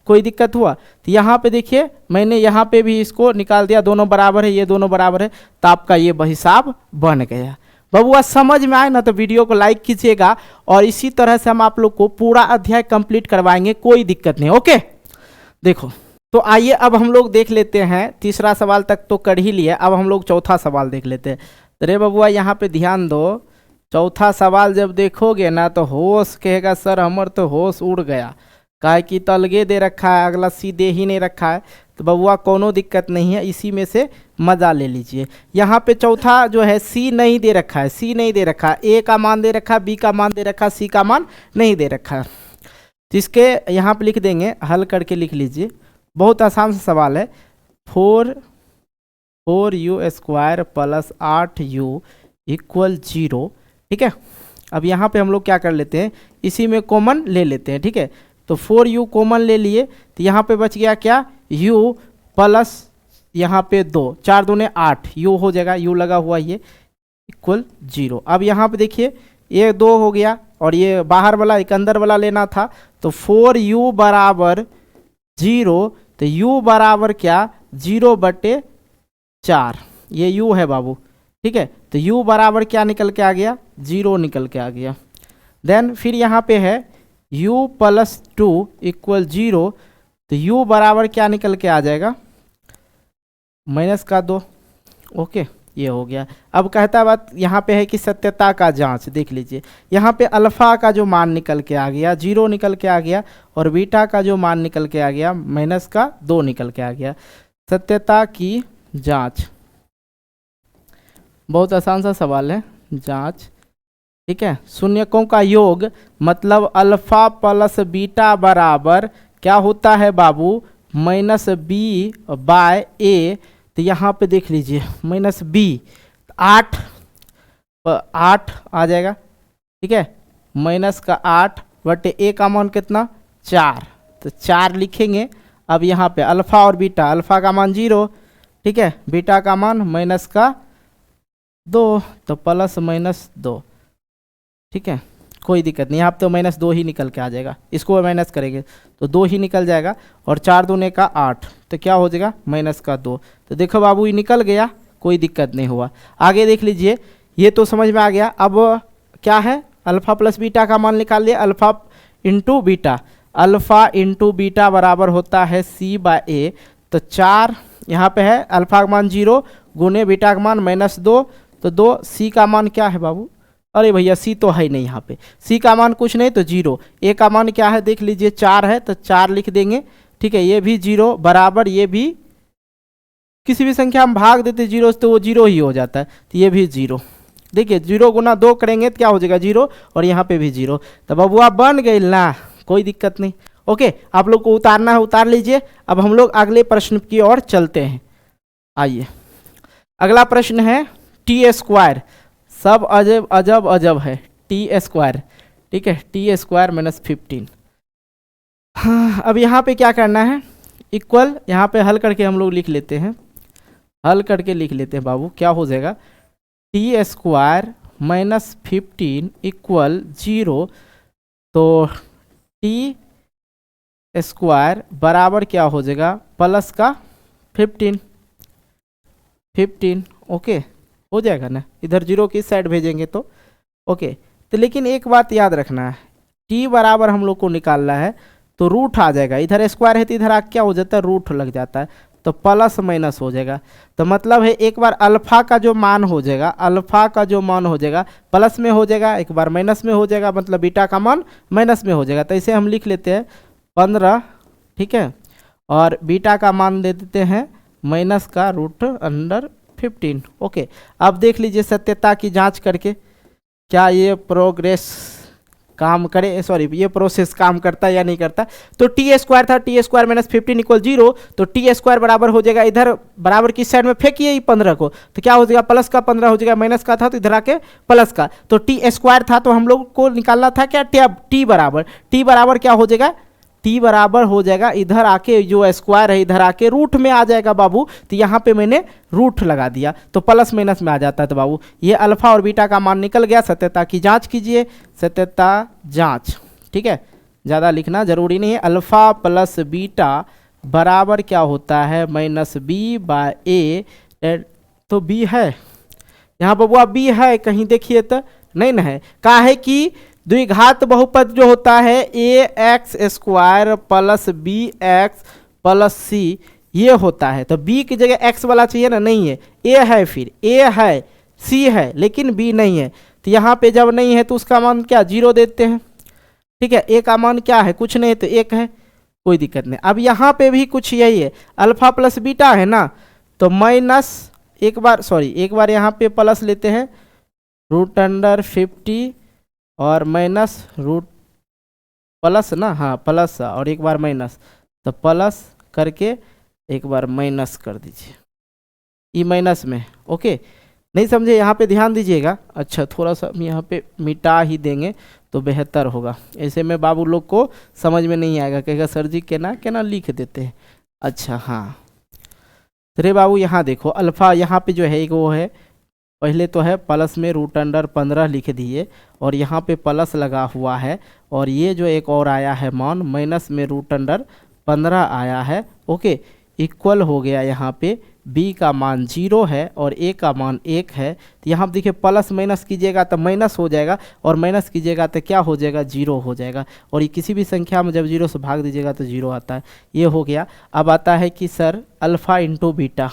कोई दिक्कत हुआ। तो यहाँ पे देखिए मैंने यहाँ पे भी इसको निकाल दिया, दोनों बराबर है, ये दोनों बराबर है, तो आपका ये हिसाब बन गया। बबुआ समझ में आए ना तो वीडियो को लाइक कीजिएगा, और इसी तरह से हम आप लोग को पूरा अध्याय कंप्लीट करवाएंगे, कोई दिक्कत नहीं। ओके, देखो तो आइए अब हम लोग देख लेते हैं, तीसरा सवाल तक तो कर ही लिया, अब हम लोग चौथा सवाल देख लेते हैं। तो रे बबुआ यहाँ पे ध्यान दो, चौथा सवाल जब देखोगे ना तो होश कहेगा सर हमर तो होश उड़ गया, काहे कि तो अलगे दे रखा है, अगला सी दे ही नहीं रखा है। तो बबुआ कोनो दिक्कत नहीं है, इसी में से मज़ा ले लीजिए। यहाँ पे चौथा जो है सी नहीं दे रखा है, सी नहीं दे रखा है, ए का मान दे रखा है, बी का मान दे रखा है, सी का मान नहीं दे रखा है। तो इसके यहाँ पे लिख देंगे, हल करके लिख लीजिए, बहुत आसान सा सवाल है। 4u² plus 8u equal 0। ठीक है, अब यहाँ पे हम लोग क्या कर लेते हैं, इसी में कॉमन ले लेते हैं। ठीक है, तो 4u कॉमन ले लिए, तो यहाँ पे बच गया क्या, u प्लस यहाँ पे 2, 4 दूने 8, u हो जाएगा, u लगा हुआ ये, इक्वल 0। अब यहाँ पे देखिए ये 2 हो गया, और ये बाहर वाला एक अंदर वाला लेना था, तो 4u बराबर 0, तो u बराबर क्या, 0/4, ये u है बाबू। ठीक है, तो u बराबर क्या निकल के आ गया, 0 निकल के आ गया। देन फिर यहाँ पे है u प्लस 2 इक्वल 0, तो u बराबर क्या निकल के आ जाएगा, -2। ओके, ये हो गया। अब कहता बात यहाँ पे है कि सत्यता का जांच, देख लीजिए यहाँ पे अल्फा का जो मान निकल के आ गया 0 निकल के आ गया, और बीटा का जो मान निकल के आ गया -2 निकल के आ गया। सत्यता की जांच। बहुत आसान सा सवाल है, जांच। ठीक है, शून्यकों का योग मतलब अल्फा प्लस बीटा बराबर क्या होता है बाबू, माइनस बी बाय ए। तो यहाँ पे देख लीजिए माइनस बी, 8 8 आ जाएगा। ठीक है, माइनस का 8 बटे ए का मान कितना 4, तो 4 लिखेंगे। अब यहाँ पे अल्फा और बीटा, अल्फा का मान 0, ठीक है, बीटा का मान माइनस का 2, तो प्लस माइनस 2। ठीक है, कोई दिक्कत नहीं, यहाँ पे तो माइनस 2 ही निकल के आ जाएगा, इसको माइनस करेंगे तो 2 ही निकल जाएगा, और 4 दूने का 8, तो क्या हो जाएगा माइनस का 2। तो देखो बाबू ये निकल गया, कोई दिक्कत नहीं हुआ। आगे देख लीजिए, ये तो समझ में आ गया। अब क्या है, अल्फा प्लस बीटा का मान निकाल लिया, alpha into beta, alpha into beta बराबर होता है सी बाय ए। तो 4 यहाँ पे है, अल्फा का मान 0 गुने बीटा का मान -2, तो 2, सी का मान क्या है बाबू, अरे भैया सी तो है ही नहीं, यहाँ पे सी का मान कुछ नहीं तो 0, ए का मान क्या है देख लीजिए 4 है, तो 4 लिख देंगे। ठीक है, ये भी 0 बराबर, ये भी किसी भी संख्या हम भाग देते 0 तो वो 0 ही हो जाता है, तो ये भी 0। देखिए 0 गुना 2 करेंगे तो क्या हो जाएगा 0, और यहाँ पे भी 0। तो बबुआ बन गई ना, कोई दिक्कत नहीं। ओके, आप लोग को उतारना है उतार लीजिए। अब हम लोग अगले प्रश्न की ओर चलते हैं। आइए, अगला प्रश्न है टी स्क्वायर, सब अजब अजब अजब है, टी स्क्वायर। ठीक है, टी स्क्वायर -15। हाँ, अब यहाँ पे क्या करना है, इक्वल, यहाँ पे हल करके हम लोग लिख लेते हैं, हल करके लिख लेते हैं बाबू। क्या हो जाएगा, टी स्क्वायर -15 इक्वल 0, तो टी स्क्वायर बराबर क्या हो जाएगा प्लस का 15। ओके, हो जाएगा ना, इधर 0 की साइड भेजेंगे तो ओके। तो लेकिन एक बात याद रखना है, टी बराबर हम लोग को निकालना है, तो रूट आ जाएगा, इधर स्क्वायर है तो इधर आ क्या हो जाता है रूट लग जाता है, तो प्लस माइनस हो जाएगा। तो मतलब है एक बार अल्फा का जो मान हो जाएगा, अल्फा का जो मान हो जाएगा प्लस में हो जाएगा, एक बार माइनस में हो जाएगा, मतलब बीटा का मान माइनस में हो जाएगा। तो इसे हम लिख लेते हैं 15। ठीक है, और बीटा का मान दे देते हैं माइनस का √15। ओके, अब देख लीजिए सत्यता की जांच करके, क्या ये प्रोग्रेस काम करे, सॉरी ये प्रोसेस काम करता है या नहीं करता। तो टी स्क्वायर था, टी स्क्वायर -15 इक्वल 0, तो टी स्क्वायर बराबर हो जाएगा, इधर बराबर किस साइड में फेंकिए 15 को, तो क्या हो जाएगा प्लस का 15 हो जाएगा, माइनस का था तो इधर आके प्लस का। तो टी स्क्वायर था तो हम लोग को निकालना था क्या, टी बराबर क्या हो जाएगा, टी बराबर हो जाएगा, इधर आके जो स्क्वायर है इधर आके रूट में आ जाएगा बाबू। तो यहाँ पे मैंने रूट लगा दिया, तो प्लस माइनस में आ जाता है। तो बाबू ये अल्फा और बीटा का मान निकल गया। सत्यता की जांच कीजिए, सत्यता जांच। ठीक है, ज़्यादा लिखना जरूरी नहीं है। अल्फा प्लस बीटा बराबर क्या होता है -b बाय ए, तो b है यहाँ बबुआ, b है कहीं देखिए तो नहीं ना है, का है कि द्विघात बहुपद जो होता है ax² plus bx plus c ये होता है। तो b की जगह x वाला चाहिए ना, नहीं है, a है, फिर a है, c है, लेकिन b नहीं है। तो यहाँ पे जब नहीं है तो उसका मान क्या 0 देते हैं। ठीक है, a का मान क्या है कुछ नहीं तो 1 है, कोई दिक्कत नहीं। अब यहाँ पे भी कुछ यही है, अल्फा प्लस बीटा है ना, तो माइनस एक बार यहाँ पे प्लस लेते हैं √50 और माइनस रूट प्लस ना, हाँ प्लस, और एक बार माइनस, तो प्लस करके एक बार माइनस कर दीजिए ई माइनस में। ओके, नहीं समझे यहाँ पे ध्यान दीजिएगा। अच्छा, थोड़ा सा हम यहाँ पे मिटा ही देंगे तो बेहतर होगा, ऐसे में बाबू लोग को समझ में नहीं आएगा, कहेगा सर जी केना लिख देते हैं। अच्छा हाँ, अरे बाबू यहाँ देखो अल्फा यहाँ पे जो है एक वो है, पहले तो है प्लस में √15 लिख दिए, और यहाँ पे प्लस लगा हुआ है, और ये जो एक और आया है मान माइनस में √15 आया है। ओके, इक्वल हो गया, यहाँ पे b का मान 0 है और a का मान 1 है। तो यहाँ देखिए प्लस माइनस कीजिएगा तो माइनस हो जाएगा, और माइनस कीजिएगा तो क्या हो जाएगा 0 हो जाएगा, और ये किसी भी संख्या में जब 0 से भाग दीजिएगा तो 0 आता है। ये हो गया। अब आता है कि sir alpha into beta,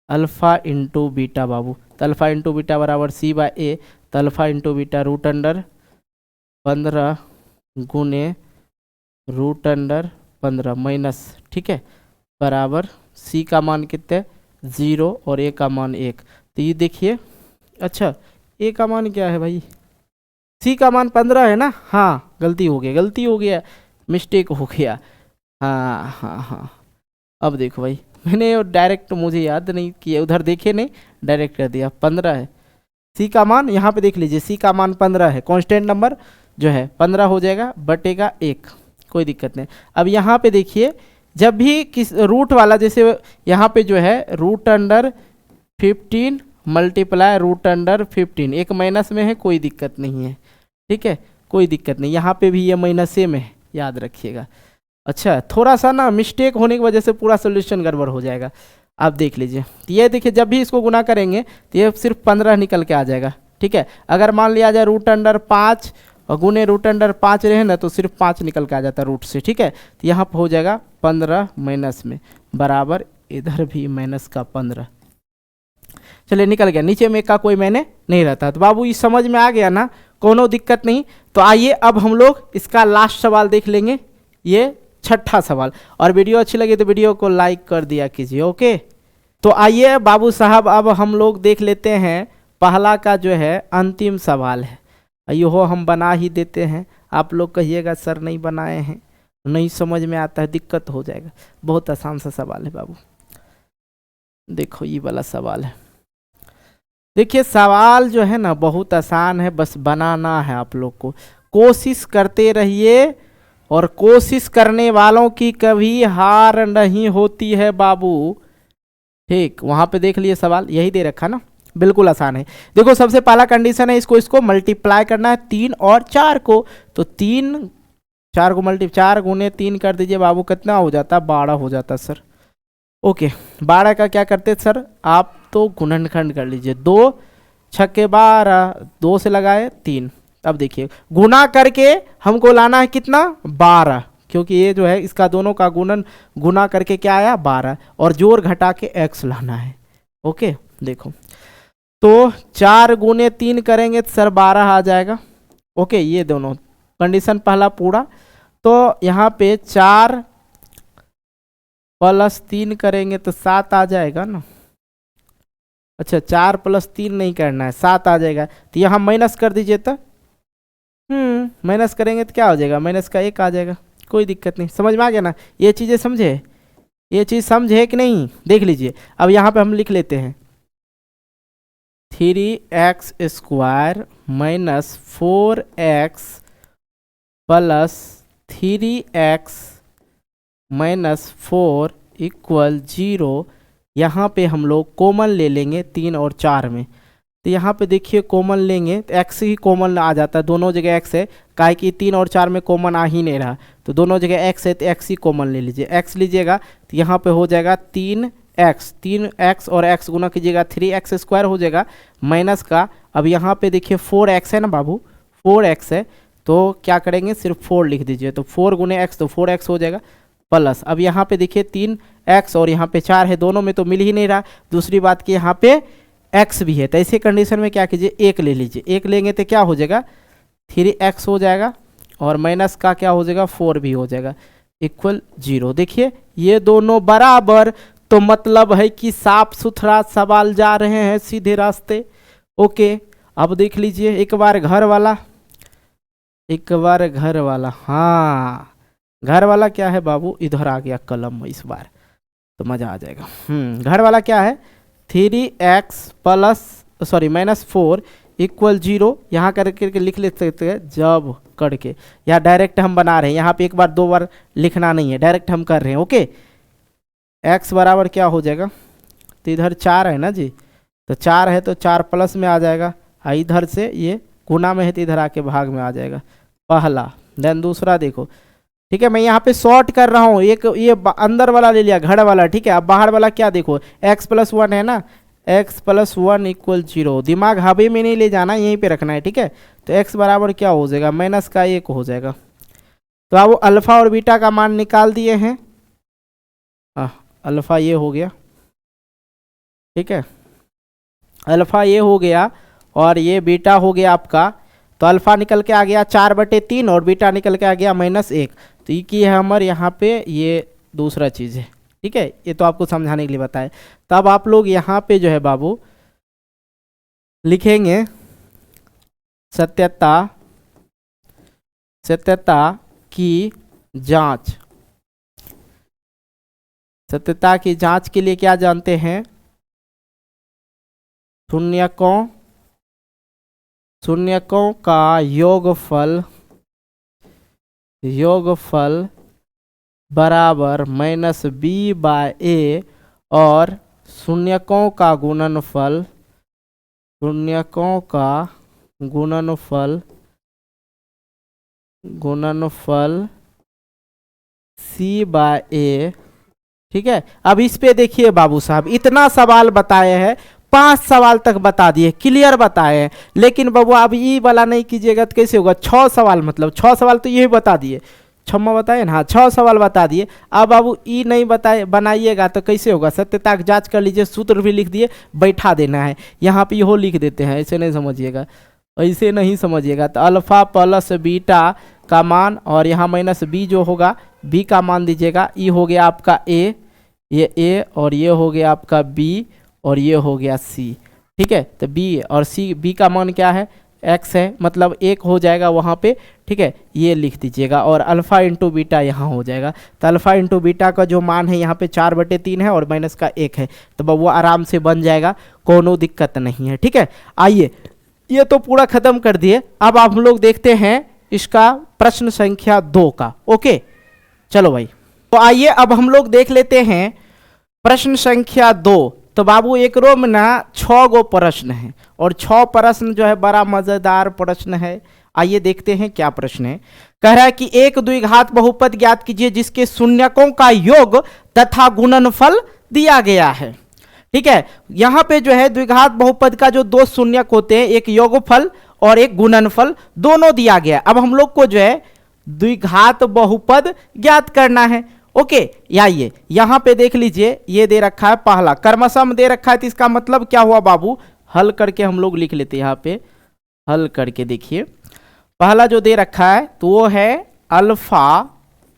alpha into beta बाबू, तो अल्फ़ा इंटू बीटा बराबर c बाय ए, तो अल्फ़ा इंटू बीटा √15 गुने √15 माइनस, ठीक है, बराबर सी का मान कितने 0 और ए का मान 1। तो ये देखिए, अच्छा ए का मान क्या है भाई, सी का मान 15 है ना। हाँ गलती हो गया, मिस्टेक हो गया। हाँ हाँ हाँ, अब देखो भाई, मैंने डायरेक्ट, मुझे याद नहीं किया, उधर देखे नहीं, डायरेक्ट कर दिया। 15 है सी का मान, यहाँ पे देख लीजिए सी का मान 15 है, कांस्टेंट नंबर जो है 15 हो जाएगा बटेगा 1, कोई दिक्कत नहीं। अब यहाँ पे देखिए, जब भी किस रूट वाला, जैसे यहाँ पे जो है root under 15 multiply root under 15, एक माइनस में है, कोई दिक्कत नहीं है, ठीक है, कोई दिक्कत नहीं। यहाँ पे भी ये माइनस में है, याद रखिएगा। अच्छा, थोड़ा सा ना मिस्टेक होने की वजह से पूरा सोल्यूशन गड़बड़ हो जाएगा। आप देख लीजिए, तो ये देखिए, जब भी इसको गुना करेंगे तो ये सिर्फ 15 निकल के आ जाएगा, ठीक है। अगर मान लिया जाए रूट अंडर 5 और गुने रूट अंडर 5 रहे ना, तो सिर्फ 5 निकल के आ जाता है रूट से, ठीक है। तो यहाँ पर हो जाएगा 15 माइनस में बराबर, इधर भी माइनस का 15। चलिए निकल गया, नीचे में का कोई मैंने नहीं रहता। तो बाबू ये समझ में आ गया ना, कोनो दिक्कत नहीं। तो आइए अब हम लोग इसका लास्ट सवाल देख लेंगे, ये छठा सवाल। और वीडियो अच्छी लगी तो वीडियो को लाइक कर दिया कीजिए, ओके। तो आइए बाबू साहब, अब हम लोग देख लेते हैं पहला का जो है अंतिम सवाल है। यो हम बना ही देते हैं, आप लोग कहिएगा सर नहीं बनाए हैं, नहीं समझ में आता है, दिक्कत हो जाएगा। बहुत आसान सा सवाल है बाबू, देखो ये वाला सवाल है। देखिए सवाल जो है ना बहुत आसान है, बस बनाना है आप लोग को, कोशिश करते रहिए, और कोशिश करने वालों की कभी हार नहीं होती है बाबू, ठीक। वहां पे देख लिए सवाल, यही दे रखा ना, बिल्कुल आसान है। देखो सबसे पहला कंडीशन है, इसको मल्टीप्लाई करना है 3 और 4 को। तो 3 4 को 4 गुने 3 कर दीजिए बाबू, कितना हो जाता है 12 हो जाता सर, ओके। 12 का क्या करते सर, आप तो गुणनखंड कर लीजिए, 2 छक्के 12, 2 से लगाए 3। अब देखिए गुना करके हमको लाना है कितना 12, क्योंकि ये जो है इसका दोनों का गुना करके क्या आया 12, और जोड़ घटा के x लाना है, ओके। देखो तो 4 गुने 3 करेंगे तो सर 12 आ जाएगा, ओके। ये दोनों कंडीशन पहला पूरा। तो यहाँ पे 4 + 3 करेंगे तो 7 आ जाएगा ना। अच्छा 4 + 3 नहीं करना है, 7 आ जाएगा। तो यहाँ माइनस कर दीजिए, तो माइनस करेंगे तो क्या हो जाएगा, माइनस का 1 आ जाएगा, कोई दिक्कत नहीं। समझ में आ गया ना, ये चीज़ें समझे, ये चीज़ समझे कि नहीं, देख लीजिए। अब यहाँ पे हम लिख लेते हैं 3x² - 4x + 3x - 4 = 0। यहाँ पे हम लोग कॉमन ले लेंगे 3 और 4 में। तो यहाँ पे देखिए कॉमन लेंगे तो x ही कॉमन आ जाता है, दोनों जगह x है, काहे कि 3 और 4 में कॉमन आ ही नहीं रहा, तो दोनों जगह x है तो x ही कॉमन ले लीजिए। x लीजिएगा तो यहाँ पे हो जाएगा 3x और x गुना कीजिएगा 3x² हो जाएगा माइनस का। अब यहाँ पे देखिए 4x है ना बाबू, 4x है, तो क्या करेंगे सिर्फ 4 लिख दीजिए, तो 4 गुने x तो 4x हो जाएगा प्लस। अब यहाँ पे देखिए 3x और यहाँ पे 4 है, दोनों में तो मिल ही नहीं रहा। दूसरी बात कि यहाँ पे x भी है, तो ऐसे कंडीशन में क्या कीजिए 1 ले लीजिए, 1 लेंगे तो क्या हो जाएगा 3x हो जाएगा, और माइनस का क्या हो जाएगा 4 भी हो जाएगा = 0। देखिए ये दोनों बराबर, तो मतलब है कि साफ सुथरा सवाल जा रहे हैं सीधे रास्ते, ओके। अब देख लीजिए एक बार घर वाला, हाँ घर वाला क्या है बाबू, इधर आ गया कलम इस बार, तो मजा आ जाएगा। घर वाला क्या है 3x - 4 = 0। यहाँ करके लिख ले सकते हैं जब करके, या डायरेक्ट हम बना रहे हैं, यहाँ पे एक बार 2 बार लिखना नहीं है, डायरेक्ट हम कर रहे हैं, ओके। x बराबर क्या हो जाएगा, तो इधर 4 है ना जी, तो 4 है तो 4 प्लस में आ जाएगा, इधर से ये गुना में है तो इधर आके भाग में आ जाएगा, पहला। देन दूसरा देखो, ठीक है, मैं यहाँ पे शॉर्ट कर रहा हूँ, एक ये अंदर वाला ले लिया घर वाला, ठीक है। अब बाहर वाला क्या देखो x + 1 है ना, x + 1 = 0। दिमाग हवा में नहीं ले जाना, यहीं पे रखना है, ठीक है। तो x बराबर क्या हो जाएगा माइनस का 1 हो जाएगा। तो अब अल्फा और बीटा का मान निकाल दिए हैं, अल्फा ये हो गया, ठीक है, अल्फा ये हो गया और ये बीटा हो गया आपका। तो अल्फा निकल के आ गया 4/3 और बीटा निकल के आ गया -1। तो ये की है हमारे यहाँ पे ये दूसरा चीज़ है, ठीक है, ये तो आपको समझाने के लिए बताया। तब आप लोग यहाँ पे जो है बाबू लिखेंगे सत्यता की जांच। सत्यता की जांच के लिए क्या जानते हैं, शून्यकों का योगफल बराबर -b/a और शून्यकों का गुणनफल c/a। ठीक है, अब इस पे देखिए बाबू साहब, इतना सवाल बताए हैं, 5 सवाल तक बता दिए, क्लियर बताए हैं, लेकिन बाबू अब ई वाला नहीं कीजिएगा तो कैसे होगा। 6 सवाल, मतलब 6 सवाल तो यही बता दिए, 6 बताए ना, हाँ 6 सवाल बता दिए। अब बाबू ई नहीं बताए बनाइएगा तो कैसे होगा। सत्यता की जांच कर लीजिए, सूत्र भी लिख दिए, बैठा देना है, यहाँ पे यहो लिख देते हैं, ऐसे नहीं समझिएगा, ऐसे नहीं समझिएगा। तो अल्फा प्लस बीटा का मान और यहाँ -b जो होगा, b का मान दीजिएगा। ई हो गया आपका a, ये a, और ये हो गया आपका b, और ये हो गया c। ठीक है, तो b और c, b का मान क्या है, x है, मतलब 1 हो जाएगा वहाँ पे। ठीक है, ये लिख दीजिएगा, और अल्फा इंटू बीटा यहाँ हो जाएगा। तो अल्फा इंटू बीटा का जो मान है यहाँ पे 4/3 है और माइनस का 1 है, तो वो आराम से बन जाएगा, कोनो दिक्कत नहीं है। ठीक है, आइए ये तो पूरा खत्म कर दिए। अब आप लोग देखते हैं इसका प्रश्न संख्या 2 का। ओके चलो भाई, तो आइए अब हम लोग देख लेते हैं प्रश्न संख्या 2। तो बाबू एक रो में ना 6 गो प्रश्न है, और 6 प्रश्न जो है बड़ा मजेदार प्रश्न है। आइए देखते हैं क्या प्रश्न है। कह रहा है कि एक द्विघात बहुपद ज्ञात कीजिए जिसके शून्यकों का योग तथा गुणनफल दिया गया है। ठीक है, यहाँ पे जो है द्विघात बहुपद का जो 2 शून्यक होते हैं, एक योगफल और एक गुणनफल, दोनों दिया गया। अब हम लोग को जो है द्विघात बहुपद ज्ञात करना है। ओके, आइए यहाँ पे देख लीजिए, ये दे रखा है पहला कर्मसम दे रखा है, तो इसका मतलब क्या हुआ बाबू, हल करके हम लोग लिख लेते हैं। यहाँ पे हल करके देखिए, पहला जो दे रखा है तो वो है अल्फा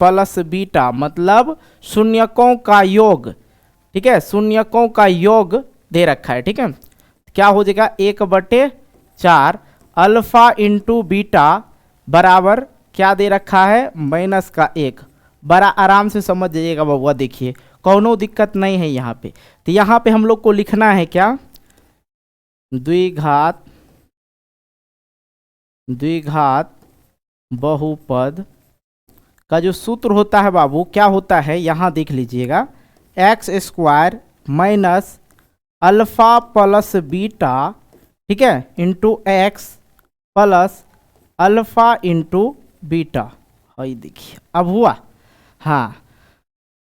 प्लस बीटा, मतलब शून्यकों का योग। ठीक है, शून्यकों का योग दे रखा है। ठीक है, क्या हो जाएगा 1/4 अल्फा इंटू बीटा बराबर क्या दे रखा है, -1। बड़ा आराम से समझ जाइएगा बबुआ, देखिए कोनो दिक्कत नहीं है यहाँ पे। तो यहाँ पे हम लोग को लिखना है क्या, द्विघात बहुपद का जो सूत्र होता है बाबू, क्या होता है यहाँ देख लीजिएगा, x² minus alpha plus beta, ठीक है, into x plus alpha into beta. High देखिए अब हुआ, हाँ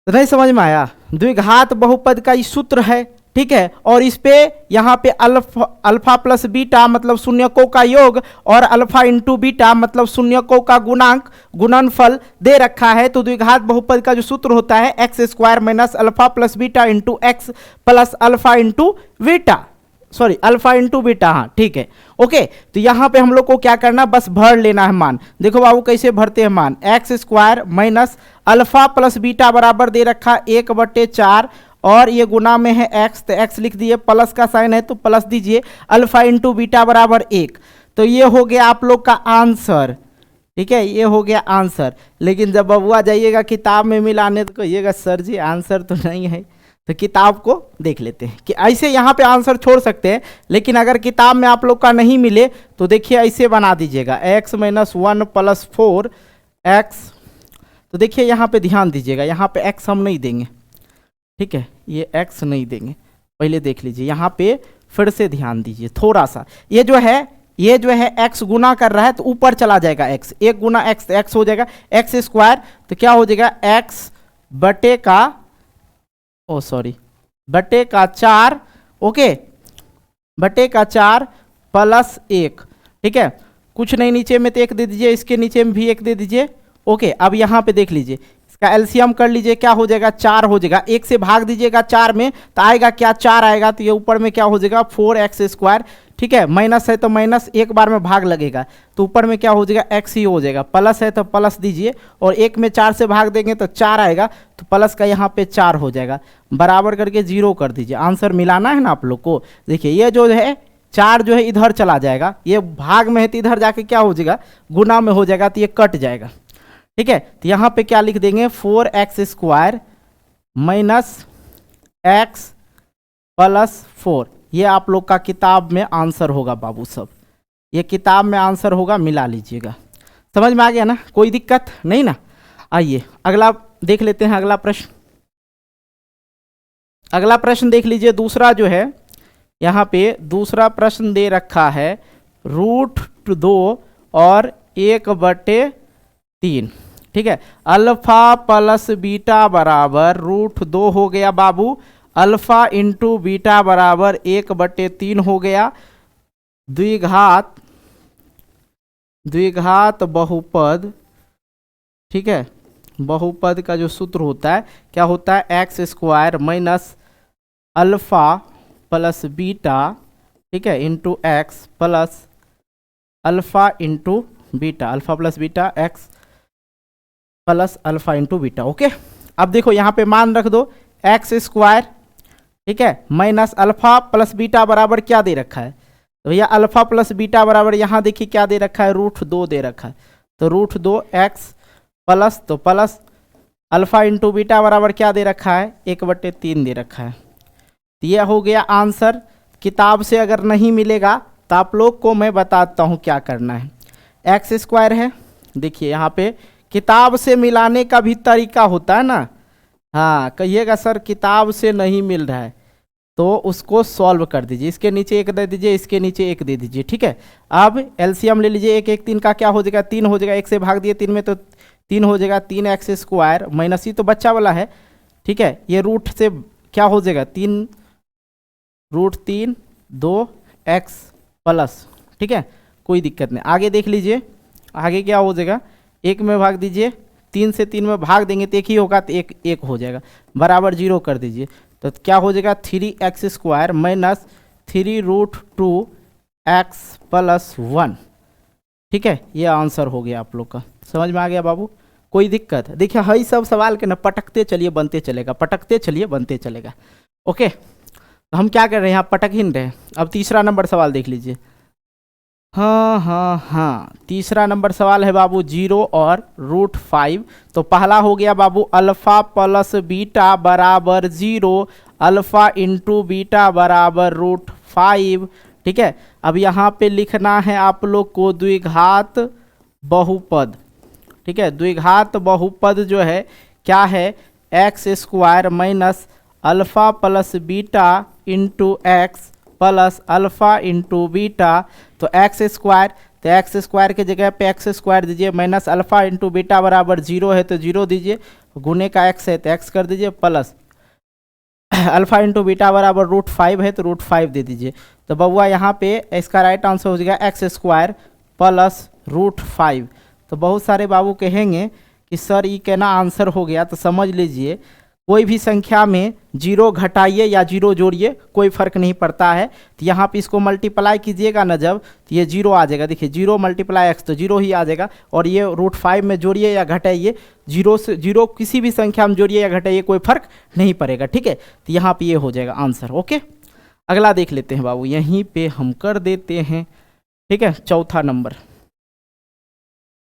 तो नहीं समझ में आया। द्विघात बहुपद का ये सूत्र है। ठीक है, और इस पे यहाँ पे अल्फा प्लस बीटा मतलब शून्यकों का योग, और अल्फा इंटू बीटा मतलब शून्यकों का गुणनफल दे रखा है। तो द्विघात बहुपद का जो सूत्र होता है x² minus alpha plus beta into x plus alpha into beta, sorry alpha into beta, हाँ ठीक है। ओके, तो यहाँ पे हम लोग को क्या करना, बस भर लेना है मान। देखो बाबू कैसे भरते हैं मान, x² minus alpha plus beta बराबर दे रखा 1/4, और ये गुना में है x, तो x लिख दिए, प्लस का साइन है तो प्लस दीजिए, अल्फा इंटू बीटा बराबर 1। तो ये हो गया आप लोग का आंसर। ठीक है, ये हो गया आंसर। लेकिन जब बबुआ जाइएगा किताब में मिलाने तो कहिएगा सर जी आंसर तो नहीं है, तो किताब को देख लेते हैं कि ऐसे यहाँ पे आंसर छोड़ सकते हैं। लेकिन अगर किताब में आप लोग का नहीं मिले तो देखिए ऐसे बना दीजिएगा, x - 1 + 4x। तो देखिए यहाँ पे ध्यान दीजिएगा, यहाँ पे x हम नहीं देंगे। ठीक है, ये x नहीं देंगे, पहले देख लीजिए। यहाँ पे फिर से ध्यान दीजिए थोड़ा सा, ये जो है x गुना कर रहा है तो ऊपर चला जाएगा x, 1 गुना x तो x हो जाएगा x²। तो क्या हो जाएगा x बटे का 4, ओके, बटे का 4 + 1। ठीक है, कुछ नहीं, नीचे में तो 1 दे दीजिए, इसके नीचे में भी 1 दे दीजिए। ओके, अब यहाँ पे देख लीजिए, इसका एलसीएम कर लीजिए, क्या हो जाएगा 4 हो जाएगा। 1 से भाग दीजिएगा 4 में तो आएगा क्या, 4 आएगा। तो ये ऊपर में क्या हो जाएगा 4x²। ठीक है, माइनस है तो माइनस एक बार में भाग लगेगा तो ऊपर में क्या हो जाएगा, एक्स ही हो जाएगा। प्लस है तो प्लस दीजिए, और एक में 4 से भाग देंगे तो 4 आएगा, तो प्लस का यहाँ पे 4 हो जाएगा, बराबर करके 0 कर दीजिए। आंसर मिलाना है ना आप लोग को। देखिए ये जो है 4 जो है इधर चला जाएगा, ये भाग में है तो इधर जाके क्या हो जाएगा, गुना में हो जाएगा, तो ये कट जाएगा। ठीक है, तो यहाँ पे क्या लिख देंगे, 4x² माइनस x प्लस 4। ये आप लोग का किताब में आंसर होगा बाबू सब, ये किताब में आंसर होगा, मिला लीजिएगा। समझ में आ गया ना, कोई दिक्कत नहीं ना। आइए अगला देख लेते हैं, अगला प्रश्न। अगला प्रश्न देख लीजिए, दूसरा जो है यहाँ पे दूसरा प्रश्न दे रखा है √2 और 1/3। ठीक है, अल्फा प्लस बीटा बराबर √2 हो गया बाबू, अल्फा इंटू बीटा बराबर 1/3 हो गया। द्विघात बहुपद, ठीक है, बहुपद का जो सूत्र होता है क्या होता है, x² minus alpha plus beta, ठीक है, into x plus alpha into beta, alpha plus beta x plus alpha into beta. Okay, अब देखो यहाँ पे मान रख दो x², ठीक है, माइनस अल्फा प्लस बीटा बराबर क्या दे रखा है, तो भैया अल्फा प्लस बीटा बराबर यहाँ देखिए क्या दे रखा है, √2 दे रखा है, तो √2x प्लस, तो प्लस अल्फा इंटू बीटा बराबर क्या दे रखा है, 1/3 दे रखा है। तो यह हो गया आंसर। किताब से अगर नहीं मिलेगा तो आप लोग को मैं बताता हूँ क्या करना है। x² है, देखिए यहाँ पे किताब से मिलाने का भी तरीका होता है ना। हाँ, कहिएगा सर किताब से नहीं मिल रहा है तो उसको सॉल्व कर दीजिए, इसके नीचे 1 दे दीजिए, इसके नीचे 1 दे दीजिए। ठीक है, अब एलसीएम ले लीजिए, 1 1 3 का क्या हो जाएगा, 3 हो जाएगा, 1 से भाग दिए 3 में तो 3 हो जाएगा, 3x² माइनस ही तो बच्चा वाला है। ठीक है, ये रूट से क्या हो जाएगा, 3 √3 2x प्लस। ठीक है, कोई दिक्कत नहीं, आगे देख लीजिए, आगे क्या हो जाएगा, 1 में भाग दीजिए, 3 से 3 में भाग देंगे तो 1 ही होगा, तो 1 1 हो जाएगा, बराबर 0 कर दीजिए, तो क्या हो जाएगा 3x² माइनस 3√2x प्लस 1। ठीक है, ये आंसर हो गया आप लोग का। समझ में आ गया बाबू, कोई दिक्कत। देखिए हई सब सवाल के ना पटकते चलिए बनते चलेगा, पटकते चलिए बनते चलेगा। ओके, तो हम क्या कर रहे हैं यहाँ, पटक ही नहीं रहे। अब तीसरा नंबर सवाल देख लीजिए। हाँ, तीसरा नंबर सवाल है बाबू 0 और √5। तो पहला हो गया बाबू अल्फा प्लस बीटा बराबर 0, अल्फा इंटू बीटा बराबर √5। ठीक है, अब यहाँ पे लिखना है आप लोग को द्विघात बहुपद। ठीक है, द्विघात बहुपद जो है क्या है, x² minus alpha plus beta into x plus alpha into beta. तो x², तो x² के जगह पे x² दीजिए, माइनस अल्फा इंटू बीटा बराबर 0 है तो 0 दीजिए, गुने का x है तो x कर दीजिए, प्लस अल्फा इंटू बीटा बराबर √5 है तो √5 दे दीजिए। तो बउआ यहाँ पे इसका राइट आंसर हो जाएगा x² प्लस √5। तो बहुत सारे बाबू कहेंगे कि सर ये कहना आंसर हो गया, तो समझ लीजिए कोई भी संख्या में 0 घटाइए या 0 जोड़िए कोई फर्क नहीं पड़ता है। तो यहाँ पे इसको मल्टीप्लाई कीजिएगा ना जब, तो ये 0 आ जाएगा। देखिए 0 × x तो 0 ही आ जाएगा, और ये √5 में जोड़िए या घटाइए, 0 से 0 किसी भी संख्या में जोड़िए या घटाइए कोई फर्क नहीं पड़ेगा। ठीक है, तो यहाँ पे ये हो जाएगा आंसर। ओके, अगला देख लेते हैं बाबू, यहीं पे हम कर देते हैं। ठीक है,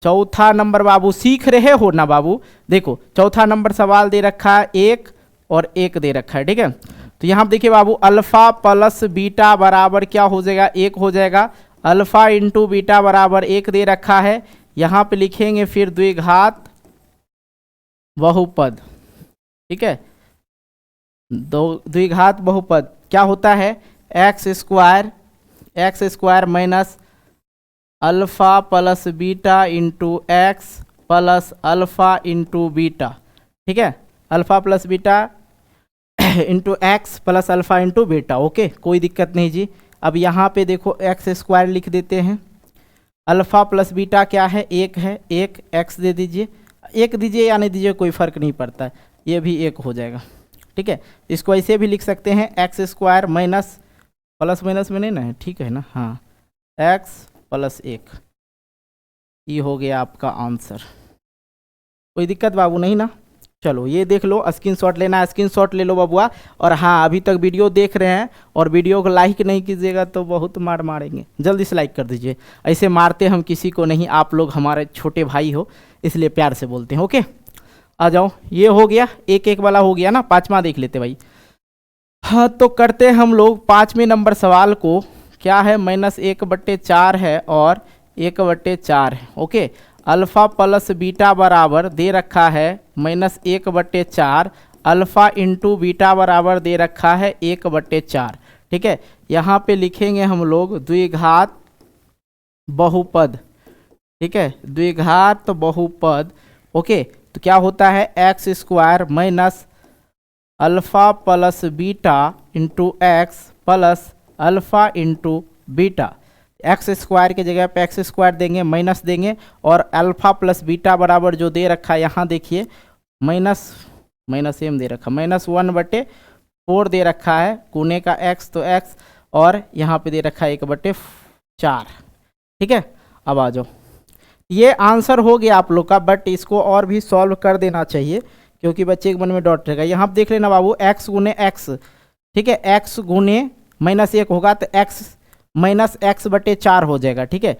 चौथा नंबर बाबू सीख रहे हो ना बाबू। देखो चौथा नंबर सवाल दे रखा है 1 और 1 दे रखा है। ठीक है, तो यहाँ देखिए बाबू अल्फा प्लस बीटा बराबर क्या हो जाएगा, 1 हो जाएगा, अल्फा इंटू बीटा बराबर 1 दे रखा है। यहाँ पे लिखेंगे फिर द्विघात बहुपद। ठीक है, द्विघात बहुपद क्या होता है, x² minus alpha plus beta into x plus alpha into beta. ठीक है, alpha plus beta into x plus alpha into beta. Okay, कोई दिक्कत नहीं जी। अब यहाँ पे देखो x² लिख देते हैं, अल्फा प्लस बीटा क्या है, 1 है, 1 x दे दीजिए, 1 दीजिए या नहीं दीजिए कोई फर्क नहीं पड़ता, ये भी 1 हो जाएगा। ठीक है, इसको ऐसे भी लिख सकते हैं x² माइनस प्लस माइनस में नहीं ना है, ठीक है ना, हाँ, x + 1, ये हो गया आपका आंसर। कोई दिक्कत बाबू नहीं ना? चलो ये देख लो, स्क्रीनशॉट लेना है स्क्रीनशॉट ले लो बबुआ। और हाँ, अभी तक वीडियो देख रहे हैं और वीडियो को लाइक नहीं कीजिएगा तो बहुत मार मारेंगे, जल्दी से लाइक कर दीजिए। ऐसे मारते हम किसी को नहीं, आप लोग हमारे छोटे भाई हो इसलिए प्यार से बोलते हैं। ओके, आ जाओ, ये हो गया, एक एक वाला हो गया ना, पाँचवा देख लेते भाई। हाँ, तो करते हैं हम लोग 5वें नंबर सवाल को। क्या है, -1/4 है और 1/4 है। ओके, अल्फ़ा प्लस बीटा बराबर दे रखा है -1/4, अल्फ़ा इंटू बीटा बराबर दे रखा है 1/4। ठीक है, यहाँ पे लिखेंगे हम लोग द्विघात बहुपद। ठीक है, द्विघात बहुपद। ओके, तो क्या होता है, x² minus alpha plus beta into x plus alpha into beta. x² की जगह पे x² देंगे, माइनस देंगे, और अल्फ़ा प्लस बीटा बराबर जो दे रखा है यहाँ देखिए माइनस एम दे रखा, -1/4 दे रखा है, गुने का x तो x, और यहाँ पे दे रखा है 1/4। ठीक है, अब आ जाओ, ये आंसर हो गया आप लोग का, बट इसको और भी सॉल्व कर देना चाहिए क्योंकि बच्चे के मन में डाउट रहेगा। यहाँ पे देख लेना बाबू, x गुने x, ठीक है, x गुने -1 होगा तो x -x/4 हो जाएगा। ठीक है,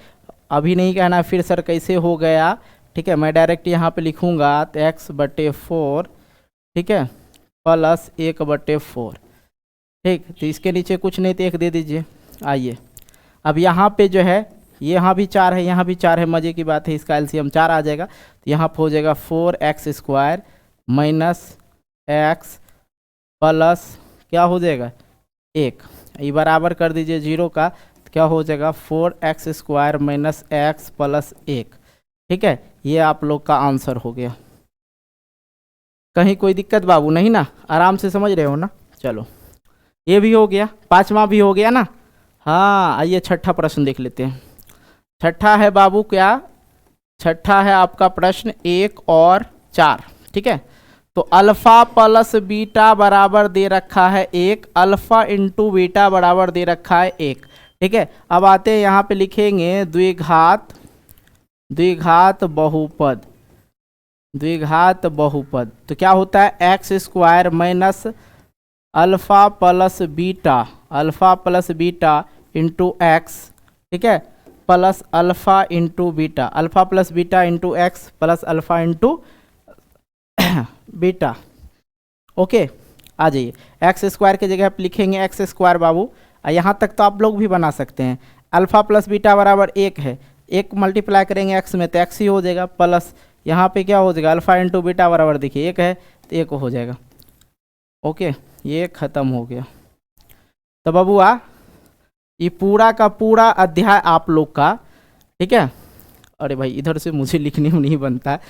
अभी नहीं कहना फिर सर कैसे हो गया। ठीक है, मैं डायरेक्ट यहाँ पे लिखूँगा तो x/4, ठीक है, प्लस 1/4। ठीक, तो इसके नीचे कुछ नहीं तो 1 दे दीजिए। आइए, अब यहाँ पे जो है, यहाँ भी 4 है, यहाँ भी 4 है, मज़े की बात है, इसका एलसीएम 4 आ जाएगा, तो यहाँ पर हो जाएगा 4x² माइनस x प्लस क्या हो जाएगा 1, ये बराबर कर दीजिए 0 का, तो क्या हो जाएगा 4x² माइनस x प्लस 1। ठीक है, ये आप लोग का आंसर हो गया। कहीं कोई दिक्कत बाबू नहीं ना, आराम से समझ रहे हो ना? चलो, ये भी हो गया, 5वां भी हो गया ना। हाँ, आइए छठा प्रश्न देख लेते हैं। छठा है बाबू, क्या छठा है आपका प्रश्न 1 और 4। ठीक है, तो अल्फ़ा प्लस बीटा बराबर दे रखा है 1, अल्फ़ा इंटू बीटा बराबर दे रखा है 1। ठीक है, अब आते हैं यहाँ पे लिखेंगे द्विघात बहुपद। द्विघात बहुपद तो क्या होता है, x² minus alpha plus beta into x, ठीक है, plus alpha into beta, alpha plus beta into x plus alpha into beta. Okay, आ जाइए, x² की जगह पे लिखेंगे x² बाबू। यहाँ तक तो आप लोग भी बना सकते हैं, अल्फ़ा प्लस बीटा बराबर 1 है, 1 मल्टीप्लाई करेंगे x में तो x ही हो जाएगा, प्लस यहाँ पे क्या हो जाएगा, अल्फ़ा इंटू बीटा बराबर देखिए 1 है तो 1 हो जाएगा। ओके, ये ख़त्म हो गया। तो बबुआ, ये पूरा का पूरा अध्याय आप लोग का, ठीक है। अरे भाई, इधर से मुझे लिखने में नहीं बनता है,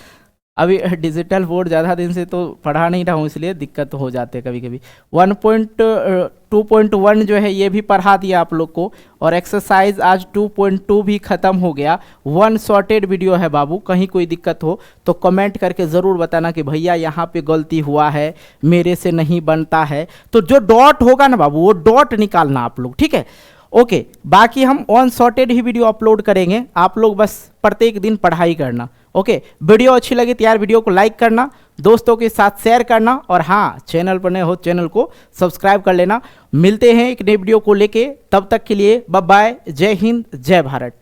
अभी डिजिटल बोर्ड ज़्यादा दिन से तो पढ़ा नहीं रहा हूँ, इसलिए दिक्कत हो जाते हैं कभी कभी। 1.2.1 जो है ये भी पढ़ा दिया आप लोग को, और एक्सरसाइज आज 2.2 भी ख़त्म हो गया। 1 शॉर्टेड वीडियो है बाबू, कहीं कोई दिक्कत हो तो कमेंट करके ज़रूर बताना कि भैया यहाँ पे गलती हुआ है, मेरे से नहीं बनता है। तो जो डॉट होगा ना बाबू, वो डॉट निकालना आप लोग, ठीक है। ओके, बाकी हम अनसॉर्टेड ही वीडियो अपलोड करेंगे, आप लोग बस प्रत्येक दिन पढ़ाई करना। ओके, वीडियो अच्छी लगी तो यार वीडियो को लाइक करना, दोस्तों के साथ शेयर करना, और हाँ, चैनल पर नए हो चैनल को सब्सक्राइब कर लेना। मिलते हैं एक नई वीडियो को लेके, तब तक के लिए बाय बाय, जय हिंद, जय भारत।